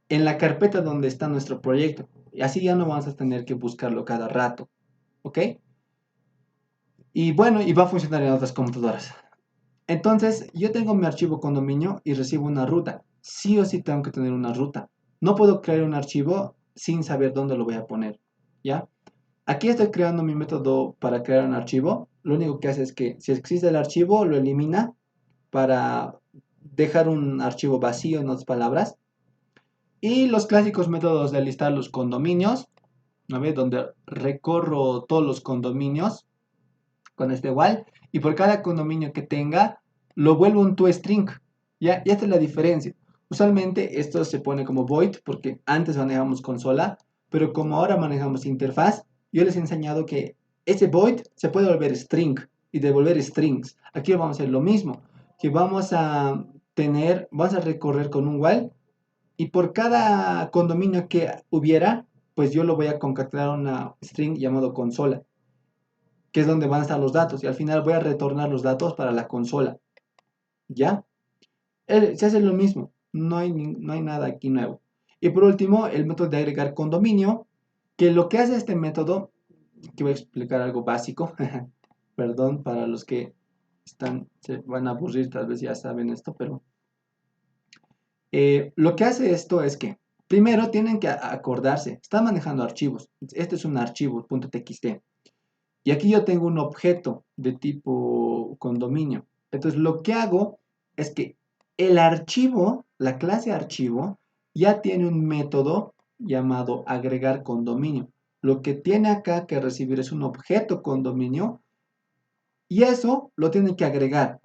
en la carpeta donde está nuestro proyecto. Y así ya no vamos a tener que buscarlo cada rato, ¿ok? Y bueno, y va a funcionar en otras computadoras. Entonces, yo tengo mi archivo condominio y recibo una ruta. Sí o sí tengo que tener una ruta. No puedo crear un archivo sin saber dónde lo voy a poner, ¿ya? Aquí estoy creando mi método para crear un archivo. Lo único que hace es que si existe el archivo, lo elimina para dejar un archivo vacío, en otras palabras. Y los clásicos métodos de listar los condominios, ¿no ve? Donde recorro todos los condominios con este while y por cada condominio que tenga lo vuelvo un toString. ¿Ya? Y esta es la diferencia. Usualmente esto se pone como void porque antes manejamos consola, pero como ahora manejamos interfaz, yo les he enseñado que ese void se puede volver string y devolver strings. Aquí vamos a hacer lo mismo, que vamos a vamos a recorrer con un while y por cada condominio que hubiera, pues yo lo voy a concatenar a una string llamado consola, que es donde van a estar los datos. Y al final voy a retornar los datos para la consola. ¿Ya? Se hace lo mismo. No hay nada aquí nuevo. Y por último, el método de agregar condominio, que lo que hace este método, que voy a explicar algo básico, perdón para los que se van a aburrir, tal vez ya saben esto, pero lo que hace esto es que primero tienen que acordarse, están manejando archivos. Este es un archivo .txt. Y aquí yo tengo un objeto de tipo condominio. Entonces lo que hago es que el archivo, la clase archivo, ya tiene un método llamado agregar condominio. Lo que tiene acá que recibir es un objeto condominio y eso lo tiene que agregar.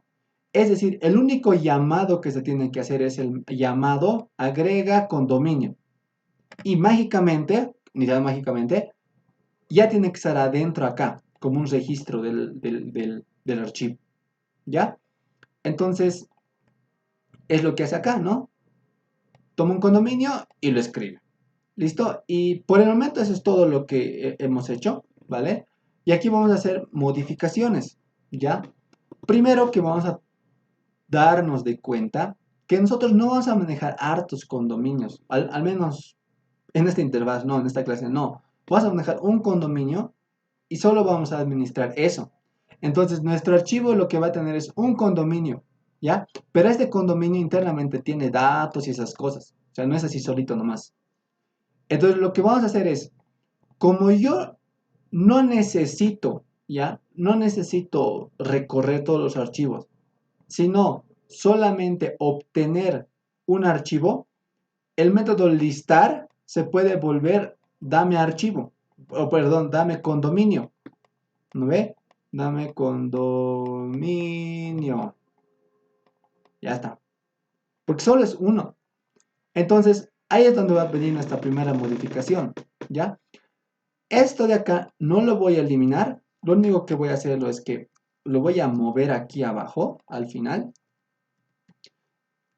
Es decir, el único llamado que se tiene que hacer es el llamado agrega condominio. Y mágicamente, ni tan mágicamente, ya tiene que estar adentro acá, como un registro del archivo. ¿ya? Entonces, es lo que hace acá, ¿no? Toma un condominio y lo escribe. ¿Listo? Y por el momento eso es todo lo que hemos hecho, ¿vale? Y aquí vamos a hacer modificaciones, ¿ya? Primero que vamos a darnos de cuenta que nosotros no vamos a manejar hartos condominios, al menos en este intervalo, no, en esta clase no. Vamos a manejar un condominio y solo vamos a administrar eso. Entonces, nuestro archivo lo que va a tener es un condominio, ¿ya? Pero este condominio internamente tiene datos y esas cosas. O sea, no es así solito nomás. Entonces, lo que vamos a hacer es, como yo no necesito, ¿ya? No necesito recorrer todos los archivos, sino solamente obtener un archivo, el método listar se puede volver dame archivo, o perdón, dame condominio. ¿No ve? Dame condominio. Ya está. Porque solo es uno. Entonces, ahí es donde va a venir nuestra primera modificación. ¿Ya? Esto de acá no lo voy a eliminar. Lo único que voy a hacerlo es que lo voy a mover aquí abajo, al final.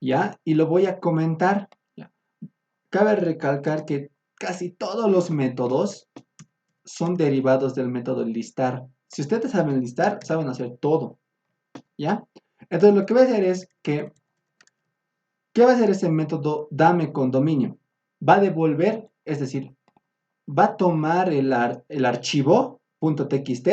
¿Ya? Y lo voy a comentar. ¿Ya? Cabe recalcar que casi todos los métodos son derivados del método listar. Si ustedes saben listar, saben hacer todo. ¿Ya? Entonces lo que voy a hacer es que, ¿qué va a hacer ese método dame condominio? Va a devolver, es decir, va a tomar el archivo .txt,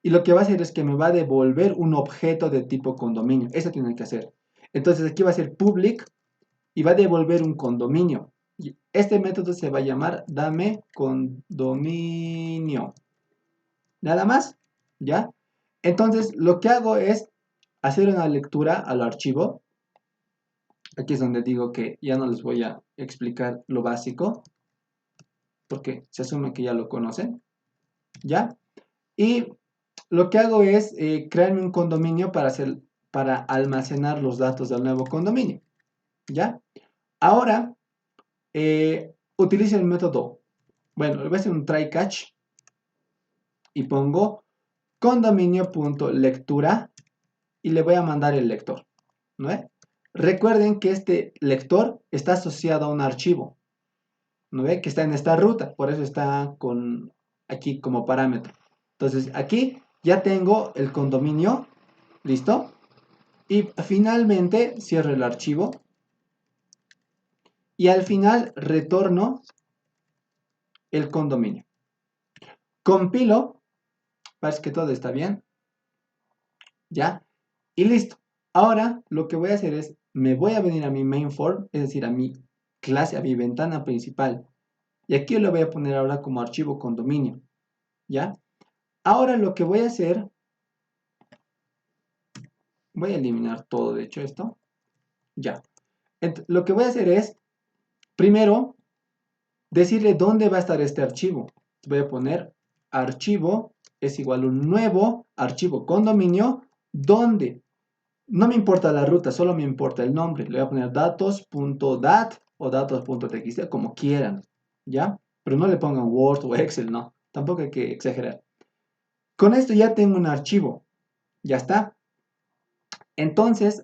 y lo que va a hacer es que me va a devolver un objeto de tipo condominio. Eso tiene que hacer. Entonces aquí va a ser public y va a devolver un condominio. Y este método se va a llamar dame condominio. Nada más, ¿ya? Entonces lo que hago es hacer una lectura al archivo. Aquí es donde digo que ya no les voy a explicar lo básico, porque se asume que ya lo conocen, ¿ya? Y lo que hago es crearme un condominio para almacenar los datos del nuevo condominio, ¿ya? Ahora, utilizo el método, bueno, le voy a hacer un try catch y pongo condominio.lectura y le voy a mandar el lector, ¿no? Recuerden que este lector está asociado a un archivo, ¿no ve? Que está en esta ruta, por eso está con aquí como parámetro. Entonces aquí ya tengo el condominio, ¿listo? Y finalmente cierro el archivo y al final retorno el condominio. Compilo, parece que todo está bien, ¿ya? Y listo. Ahora lo que voy a hacer es, me voy a venir a mi main form, es decir, a mi clase, a mi ventana principal. Y aquí lo voy a poner ahora como archivo condominio, ¿ya? Ahora lo que voy a hacer, voy a eliminar todo, de hecho, esto. Ya. Lo que voy a hacer es, primero, decirle dónde va a estar este archivo. Voy a poner archivo es igual a un nuevo archivo condominio, donde no me importa la ruta, solo me importa el nombre. Le voy a poner datos.dat o datos.txt, como quieran, ¿ya? Pero no le pongan Word o Excel, no. Tampoco hay que exagerar. Con esto ya tengo un archivo. Ya está. Entonces,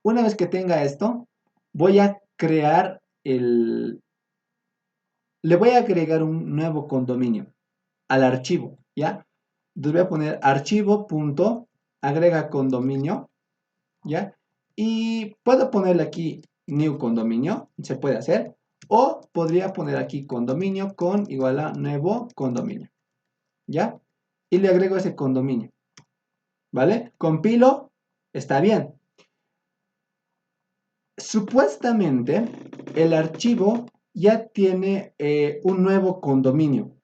una vez que tenga esto, voy a crear le voy a agregar un nuevo condominio al archivo, ¿ya? Entonces voy a poner archivo.agrega condominio, ¿ya? Y puedo ponerle aquí new condominio, se puede hacer, o podría poner aquí condominio con igual a nuevo condominio, ¿ya? Y le agrego ese condominio, ¿vale? Compilo, está bien. Supuestamente, el archivo ya tiene un nuevo condominio.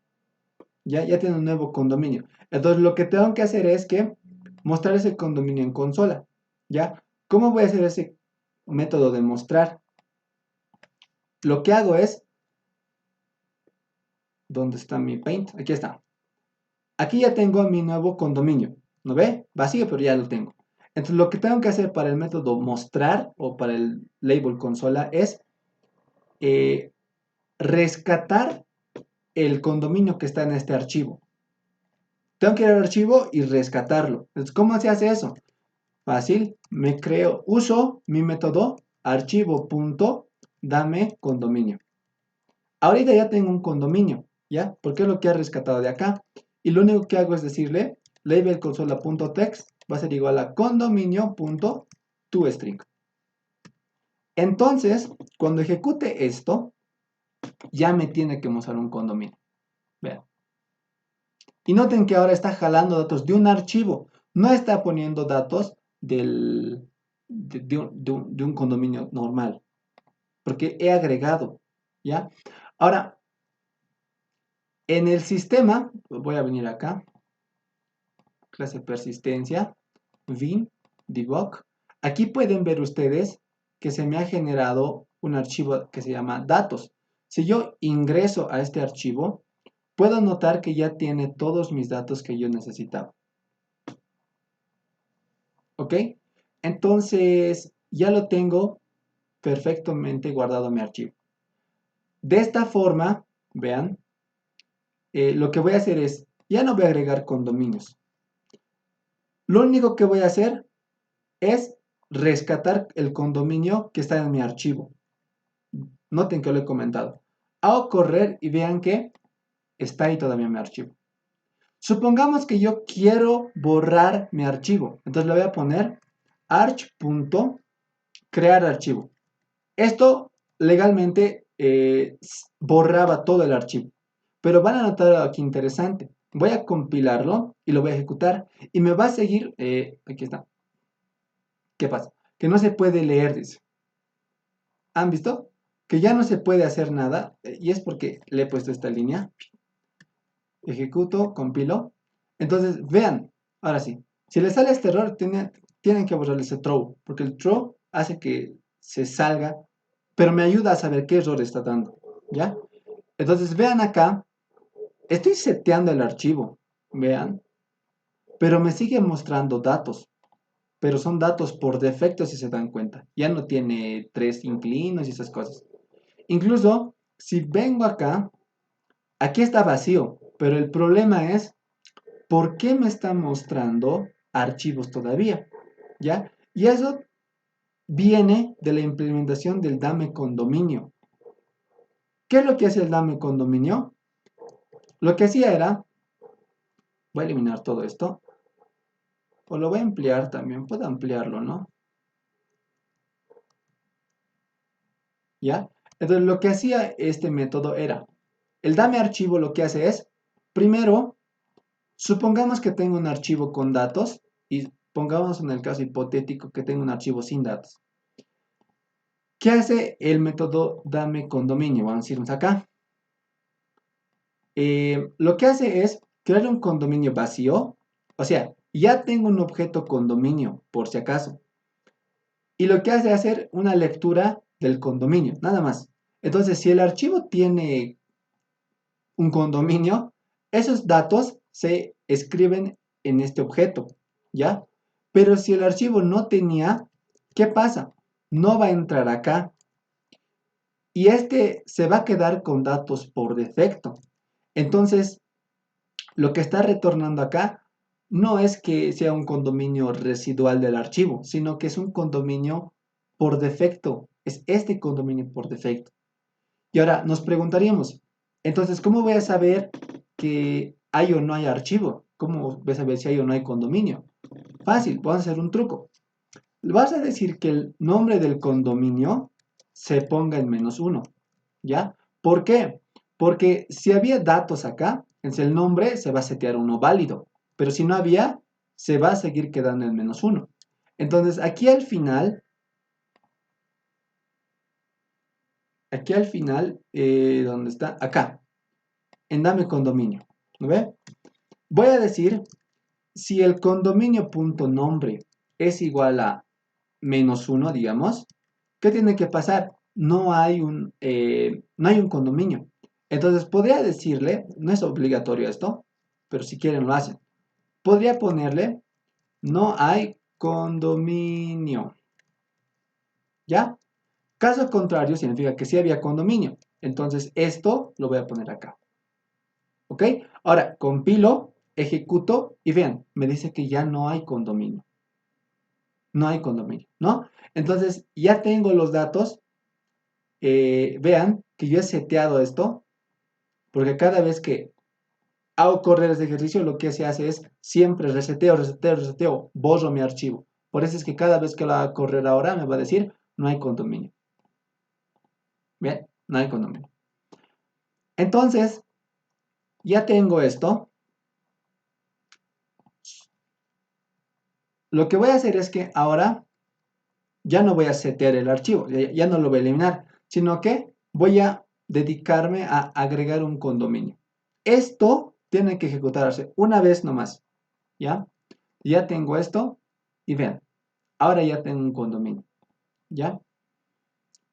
Ya tiene un nuevo condominio. Entonces, lo que tengo que hacer es que mostrar ese condominio en consola. ¿Ya? ¿Cómo voy a hacer ese método de mostrar? Lo que hago es... ¿Dónde está mi paint? Aquí está. Aquí ya tengo mi nuevo condominio. ¿No ve? Vacío, pero ya lo tengo. Entonces, lo que tengo que hacer para el método mostrar o para el label consola es rescatar el condominio que está en este archivo. Tengo que ir al archivo y rescatarlo. Entonces, ¿cómo se hace eso? Fácil, uso mi método archivo.dame condominio. Ahorita ya tengo un condominio, ¿ya? Porque es lo que ha rescatado de acá. Y lo único que hago es decirle label consola.text va a ser igual a condominio.toString. Entonces, cuando ejecute esto, ya me tiene que mostrar un condominio. Vean. Y noten que ahora está jalando datos de un archivo. No está poniendo datos de un condominio normal. Porque he agregado, ¿ya? Ahora, en el sistema, voy a venir acá, clase persistencia, vim, debug. Aquí pueden ver ustedes que se me ha generado un archivo que se llama datos. Si yo ingreso a este archivo, puedo notar que ya tiene todos mis datos que yo necesitaba. ¿Ok? Entonces, ya lo tengo perfectamente guardado mi archivo. De esta forma, vean, lo que voy a hacer es, ya no voy a agregar condominios. Lo único que voy a hacer es rescatar el condominio que está en mi archivo. Noten que lo he comentado. Hago correr y vean que está ahí todavía mi archivo. Supongamos que yo quiero borrar mi archivo. Entonces le voy a poner arch.crear archivo. Esto legalmente borraba todo el archivo. Pero van a notar aquí interesante. Voy a compilarlo y lo voy a ejecutar. Y me va a seguir. Aquí está. ¿Qué pasa? Que no se puede leer, dice. ¿Han visto? Que ya no se puede hacer nada. Y es porque le he puesto esta línea. Ejecuto, compilo. Entonces, vean. Ahora sí. Si les sale este error, tienen que borrar ese throw. Porque el throw hace que se salga. Pero me ayuda a saber qué error está dando. ¿Ya? Entonces, vean acá. Estoy seteando el archivo. Vean. Pero me sigue mostrando datos. Pero son datos por defecto si se dan cuenta. Ya no tiene 3 inclinos y esas cosas. Incluso, si vengo acá, aquí está vacío, pero el problema es, ¿por qué me está mostrando archivos todavía? ¿Ya? Y eso viene de la implementación del dame condominio. ¿Qué es lo que hace el dame condominio? Lo que hacía era, voy a eliminar todo esto, o lo voy a ampliar también, puedo ampliarlo, ¿no? ¿Ya? Entonces lo que hacía este método era, el dame archivo lo que hace es, primero, supongamos que tengo un archivo con datos y pongamos en el caso hipotético que tengo un archivo sin datos. ¿Qué hace el método dame condominio? Vamos a irnos acá. Lo que hace es crear un condominio vacío, o sea, ya tengo un objeto condominio por si acaso. Y lo que hace es hacer una lectura del condominio, nada más. Entonces, si el archivo tiene un condominio, esos datos se escriben en este objeto, ¿ya? Pero si el archivo no tenía, ¿qué pasa? No va a entrar acá. Y este se va a quedar con datos por defecto. Entonces, lo que está retornando acá no es que sea un condominio residual del archivo, sino que es un condominio por defecto. Es este condominio por defecto. Y ahora nos preguntaríamos, entonces, ¿cómo voy a saber que hay o no hay archivo? ¿Cómo voy a saber si hay o no hay condominio? Fácil, vamos a hacer un truco. Vas a decir que el nombre del condominio se ponga en -1, ¿ya? ¿Por qué? Porque si había datos acá, entonces el nombre se va a setear uno válido, pero si no había, se va a seguir quedando en -1. Entonces, aquí al final, ¿dónde está? Acá, en dame condominio, ¿no ve? Voy a decir, si el condominio.nombre es igual a -1, digamos, ¿qué tiene que pasar? No hay un condominio. Entonces podría decirle, no es obligatorio esto, pero si quieren lo hacen. Podría ponerle, no hay condominio. ¿Ya? Caso contrario significa que sí había condominio. Entonces esto lo voy a poner acá. ¿Ok? Ahora compilo ejecuto y vean, me dice que ya no hay condominio. No hay condominio, ¿no? Entonces, ya tengo los datos. Vean que yo he seteado esto, porque cada vez que hago correr este ejercicio, lo que se hace es siempre reseteo, reseteo, reseteo, borro mi archivo. Por eso es que cada vez que lo haga correr ahora me va a decir, no hay condominio. Bien, no hay condominio. Entonces, ya tengo esto. Lo que voy a hacer es que ahora ya no voy a setear el archivo, ya no lo voy a eliminar, sino que voy a dedicarme a agregar un condominio. Esto tiene que ejecutarse una vez nomás, ¿ya? Ya tengo esto y vean, ahora ya tengo un condominio, ¿ya?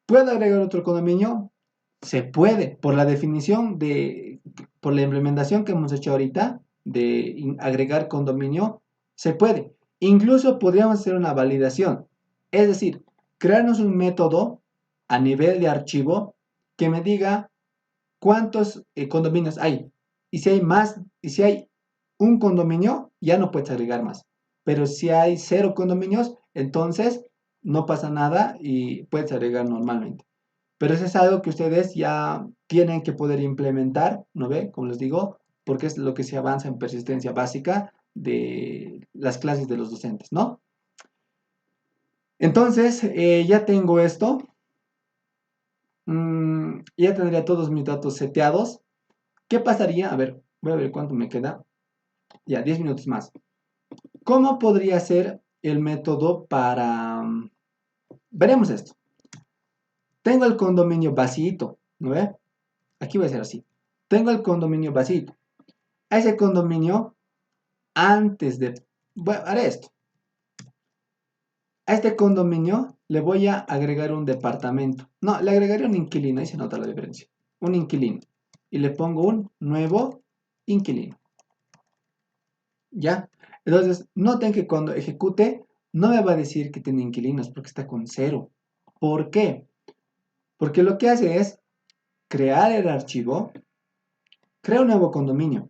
¿Puedo agregar otro condominio? Se puede, por la definición por la implementación que hemos hecho ahorita de agregar condominio, se puede. Incluso podríamos hacer una validación, es decir, crearnos un método a nivel de archivo que me diga cuántos condominios hay. Y si hay más, y si hay un condominio, ya no puedes agregar más. Pero si hay 0 condominios, entonces no pasa nada y puedes agregar normalmente. Pero eso es algo que ustedes ya tienen que poder implementar, ¿no ve? Como les digo, porque es lo que se avanza en persistencia básica de las clases de los docentes, ¿no? Entonces, ya tengo esto. Ya tendría todos mis datos seteados. ¿Qué pasaría? A ver, voy a ver cuánto me queda. Ya, 10 minutos más. ¿Cómo podría ser el método para... veremos esto. Tengo el condominio vacío, ¿no ve? Aquí va a ser así. Tengo el condominio vacío. A ese condominio, antes de... bueno, haré esto. A este condominio le voy a agregar un departamento. No, le agregaré un inquilino, ahí se nota la diferencia. Un inquilino. Y le pongo un nuevo inquilino. ¿Ya? Entonces, noten que cuando ejecute, no me va a decir que tiene inquilinos porque está con 0. ¿Por qué? Porque lo que hace es crear el archivo, crea un nuevo condominio,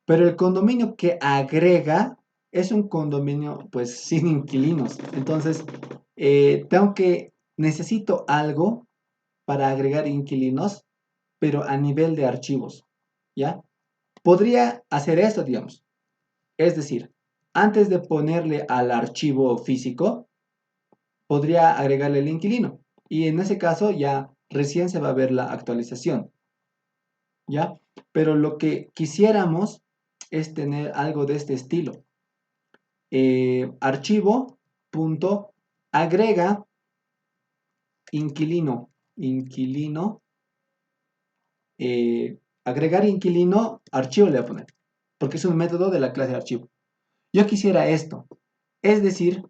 pero el condominio que agrega es un condominio pues sin inquilinos. Entonces, necesito algo para agregar inquilinos, pero a nivel de archivos, ¿ya? Podría hacer esto, digamos. Es decir, antes de ponerle al archivo físico, podría agregarle el inquilino. Y en ese caso ya recién se va a ver la actualización, ¿ya? Pero lo que quisiéramos es tener algo de este estilo. Archivo, punto, agrega inquilino, agregar inquilino, archivo le voy a poner, porque es un método de la clase de archivo. Yo quisiera esto, es decir,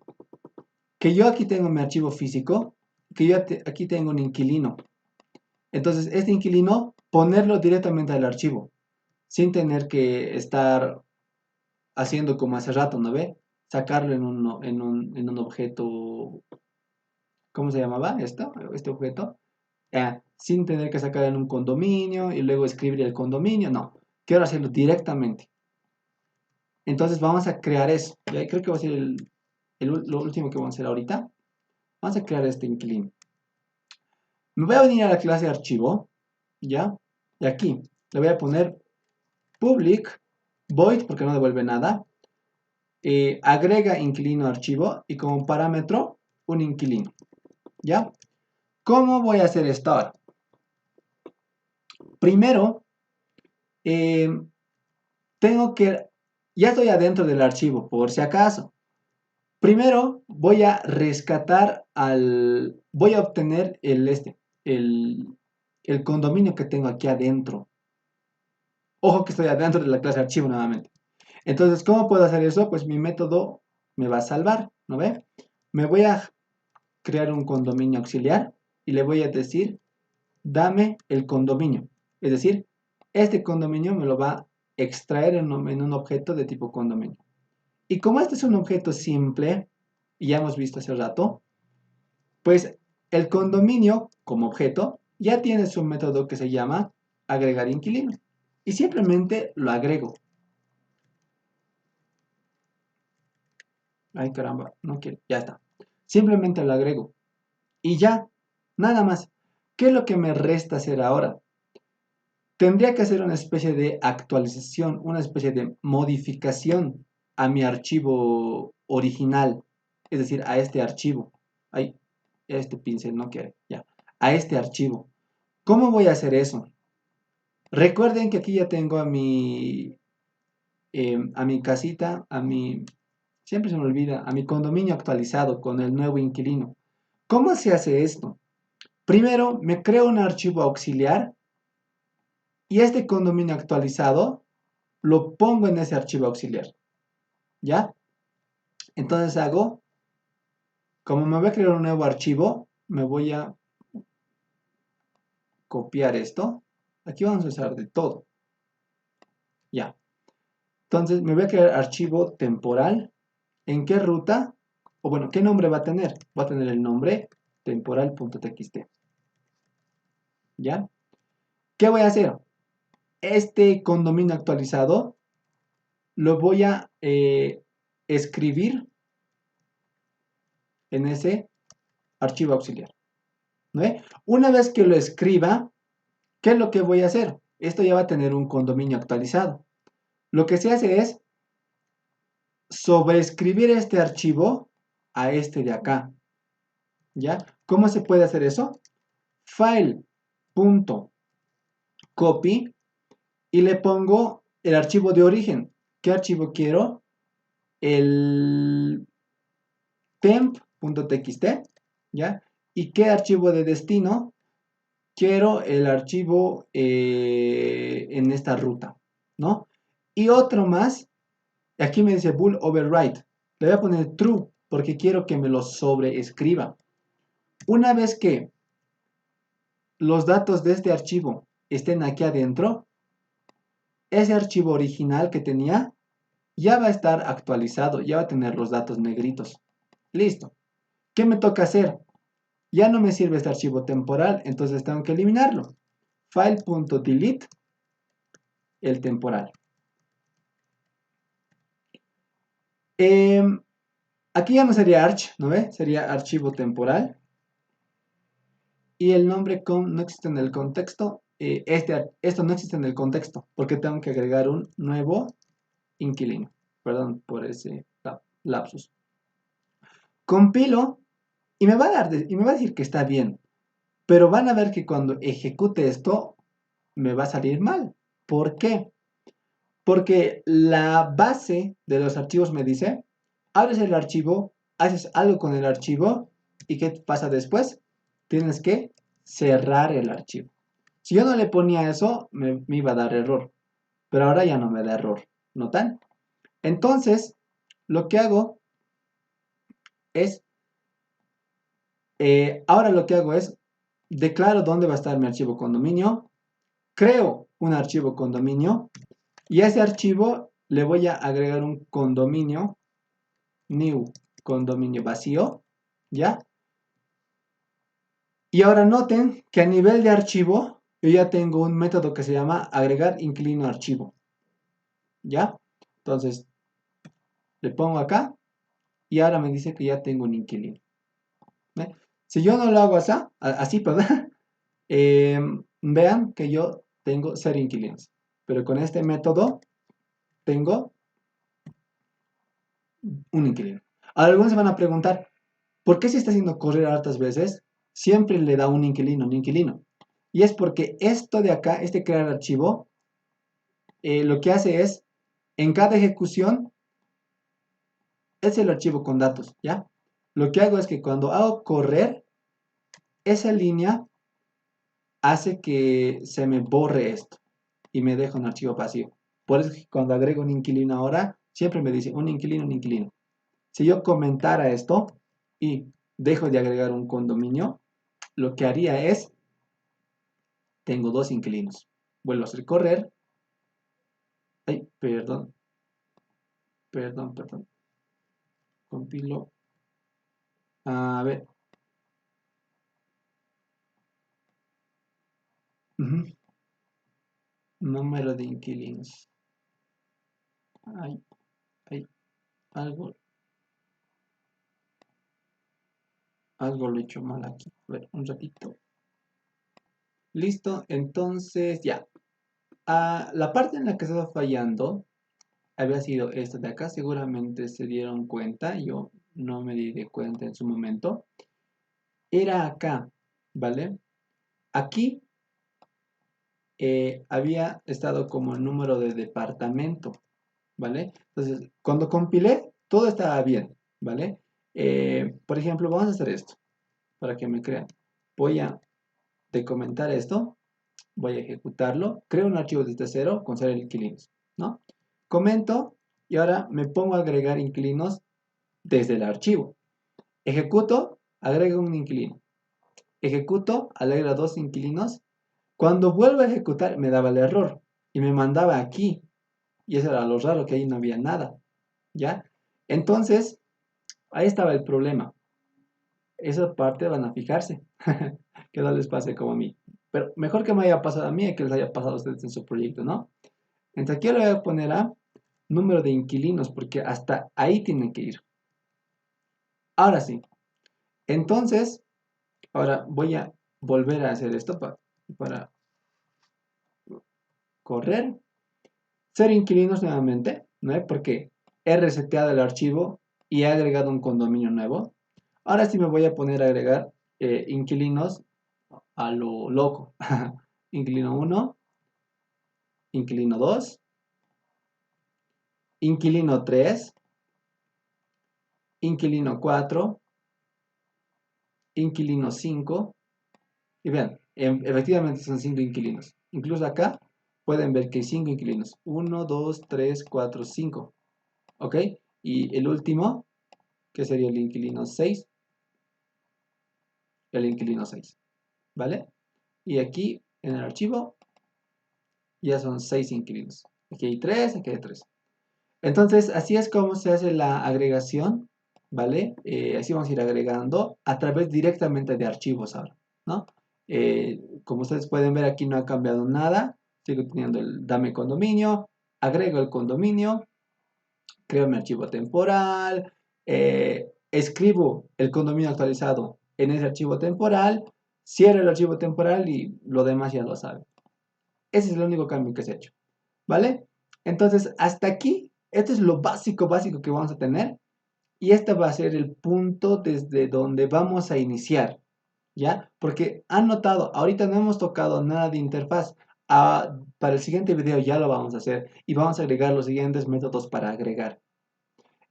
que yo aquí tengo mi archivo físico, que yo aquí tengo un inquilino. Entonces, este inquilino, ponerlo directamente al archivo, sin tener que estar haciendo como hace rato, ¿no ve? Sacarlo en un objeto, ¿cómo se llamaba esto? Este objeto. Sin tener que sacar en un condominio y luego escribir el condominio, no. Quiero hacerlo directamente. Entonces vamos a crear eso. ¿Ya? Creo que va a ser lo último que vamos a hacer ahorita. Vamos a crear este inquilino. Me voy a venir a la clase de archivo, ¿ya? Y aquí le voy a poner public void porque no devuelve nada. Agrega inquilino archivo y como parámetro un inquilino, ¿ya? ¿Cómo voy a hacer esto ahora? Primero, eh, ya estoy adentro del archivo, por si acaso. Primero voy a voy a obtener el condominio que tengo aquí adentro. Ojo que estoy adentro de la clase archivo nuevamente. Entonces, ¿cómo puedo hacer eso? Pues mi método me va a salvar, ¿no ve? Me voy a crear un condominio auxiliar y le voy a decir, dame el condominio. Es decir, este condominio me lo va a extraer en un objeto de tipo condominio. Y como este es un objeto simple, y ya hemos visto hace rato, pues el condominio como objeto ya tiene su método que se llama agregar inquilino. Y simplemente lo agrego. Ay, caramba, no quiero. Ya está. Simplemente lo agrego. Y ya, nada más. ¿Qué es lo que me resta hacer ahora? Tendría que hacer una especie de actualización, una especie de modificación a mi archivo original, es decir, a este archivo. Ay, este pincel no quiere, ya. A este archivo. ¿Cómo voy a hacer eso? Recuerden que aquí ya tengo a mi casita, siempre se me olvida, a mi condominio actualizado con el nuevo inquilino. ¿Cómo se hace esto? Primero, me creo un archivo auxiliar y este condominio actualizado lo pongo en ese archivo auxiliar, ¿ya? Entonces como me voy a crear un nuevo archivo, me voy a copiar esto. Aquí vamos a usar de todo, ¿ya? Entonces me voy a crear archivo temporal. ¿En qué ruta? O bueno, ¿qué nombre va a tener? Va a tener el nombre temporal.txt, ¿ya? ¿Qué voy a hacer? Este condominio actualizado lo voy a escribir en ese archivo auxiliar, ¿no? Una vez que lo escriba, ¿qué es lo que voy a hacer? Esto ya va a tener un condominio actualizado. Lo que se hace es sobreescribir este archivo a este de acá, ¿ya? ¿Cómo se puede hacer eso? File.copy y le pongo el archivo de origen. ¿Qué archivo quiero? El temp.txt, ¿ya? ¿Y qué archivo de destino? Quiero el archivo en esta ruta, ¿no? Y otro más, aquí me dice bool override. Le voy a poner true porque quiero que me lo sobreescriba. Una vez que los datos de este archivo estén aquí adentro, ese archivo original que tenía ya va a estar actualizado, ya va a tener los datos negritos. Listo. ¿Qué me toca hacer? Ya no me sirve este archivo temporal, entonces tengo que eliminarlo. File.delete el temporal. Aquí ya no sería arch, ¿no ve? Sería archivo temporal. Y el nombre no existe en el contexto. Esto no existe en el contexto porque tengo que agregar un nuevo inquilino. Perdón por ese lapsus. Compilo y me va a decir que está bien. Pero van a ver que cuando ejecute esto me va a salir mal. ¿Por qué? Porque la base de los archivos me dice, abres el archivo, haces algo con el archivo y ¿qué pasa después? Tienes que cerrar el archivo. Si yo no le ponía eso, me iba a dar error. Pero ahora ya no me da error. ¿Notan? Entonces, lo que hago es, ahora lo que hago es, declaro dónde va a estar mi archivo condominio, creo un archivo condominio y a ese archivo le voy a agregar un condominio, new condominio vacío, ¿ya? Y ahora noten que a nivel de archivo, yo ya tengo un método que se llama agregar inquilino archivo, ¿ya? Entonces, le pongo acá y ahora me dice que ya tengo un inquilino. ¿Ve? Si yo no lo hago así, perdón, vean que yo tengo 0 inquilinos. Pero con este método tengo un inquilino. Ahora algunos se van a preguntar, ¿por qué se está haciendo correr hartas veces? Siempre le da un inquilino, un inquilino. Y es porque esto de acá, este crear archivo, lo que hace es, en cada ejecución, es el archivo con datos, ¿ya? Lo que hago es que cuando hago correr, esa línea hace que se me borre esto y me deja un archivo vacío. Por eso que cuando agrego un inquilino ahora, siempre me dice un inquilino, un inquilino. Si yo comentara esto y dejo de agregar un condominio, lo que haría es, tengo 2 inquilinos. Vuelvo a hacer correr. Ay, perdón, perdón. Compilo. A ver. Ujú. Número de inquilinos. Hay algo. Algo lo he hecho mal aquí. A ver, un ratito. Listo, entonces ya. La parte en la que estaba fallando había sido esta de acá. Seguramente se dieron cuenta. Yo no me di de cuenta en su momento. Era acá, ¿vale? Aquí había estado como número de departamento, ¿vale? Entonces, cuando compilé, todo estaba bien, ¿vale? Por ejemplo, vamos a hacer esto, para que me crean. Voy a comentar esto, voy a ejecutarlo, creo un archivo desde cero con 0 inquilinos, ¿no? Comento y ahora me pongo a agregar inquilinos desde el archivo. Ejecuto, agrego un inquilino. Ejecuto, agrego dos inquilinos. Cuando vuelvo a ejecutar, me daba el error y me mandaba aquí. Y eso era lo raro, que ahí no había nada, ¿ya? Entonces, ahí estaba el problema. Esa parte van a fijarse, que no les pase como a mí. Pero mejor que me haya pasado a mí y que les haya pasado a ustedes en su proyecto, ¿no? Entonces aquí le voy a poner a número de inquilinos, porque hasta ahí tienen que ir. Ahora sí. Entonces, ahora voy a volver a hacer esto para correr. Ser inquilinos nuevamente, ¿no? Porque he reseteado el archivo y he agregado un condominio nuevo. Ahora sí me voy a poner a agregar inquilinos a lo loco. Inquilino 1, inquilino 2, inquilino 3, inquilino 4, inquilino 5. Y vean, efectivamente son 5 inquilinos. Incluso acá pueden ver que hay 5 inquilinos. 1, 2, 3, 4, 5. ¿Ok? Y el último, que sería el inquilino 6. ¿Vale? Y aquí en el archivo ya son 6 inquilinos. Aquí hay 3, aquí hay 3. Entonces, así es como se hace la agregación, ¿vale? Así vamos a ir agregando a través directamente de archivos ahora, ¿no? Como ustedes pueden ver, aquí no ha cambiado nada. Sigo teniendo el dame condominio, agrego el condominio, creo mi archivo temporal, escribo el condominio actualizado en ese archivo temporal, cierro el archivo temporal y lo demás ya lo saben. Ese es el único cambio que se ha hecho, ¿vale? Entonces, hasta aquí, esto es lo básico, básico que vamos a tener. Y este va a ser el punto desde donde vamos a iniciar, ¿ya? Porque han notado, ahorita no hemos tocado nada de interfaz. Para el siguiente video ya lo vamos a hacer y vamos a agregar los siguientes métodos para agregar.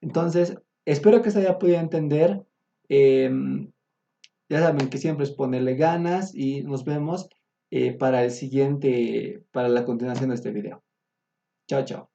Entonces, espero que se haya podido entender. Em, ya saben que siempre es ponerle ganas y nos vemos para el siguiente, para la continuación de este video. Chao, chao.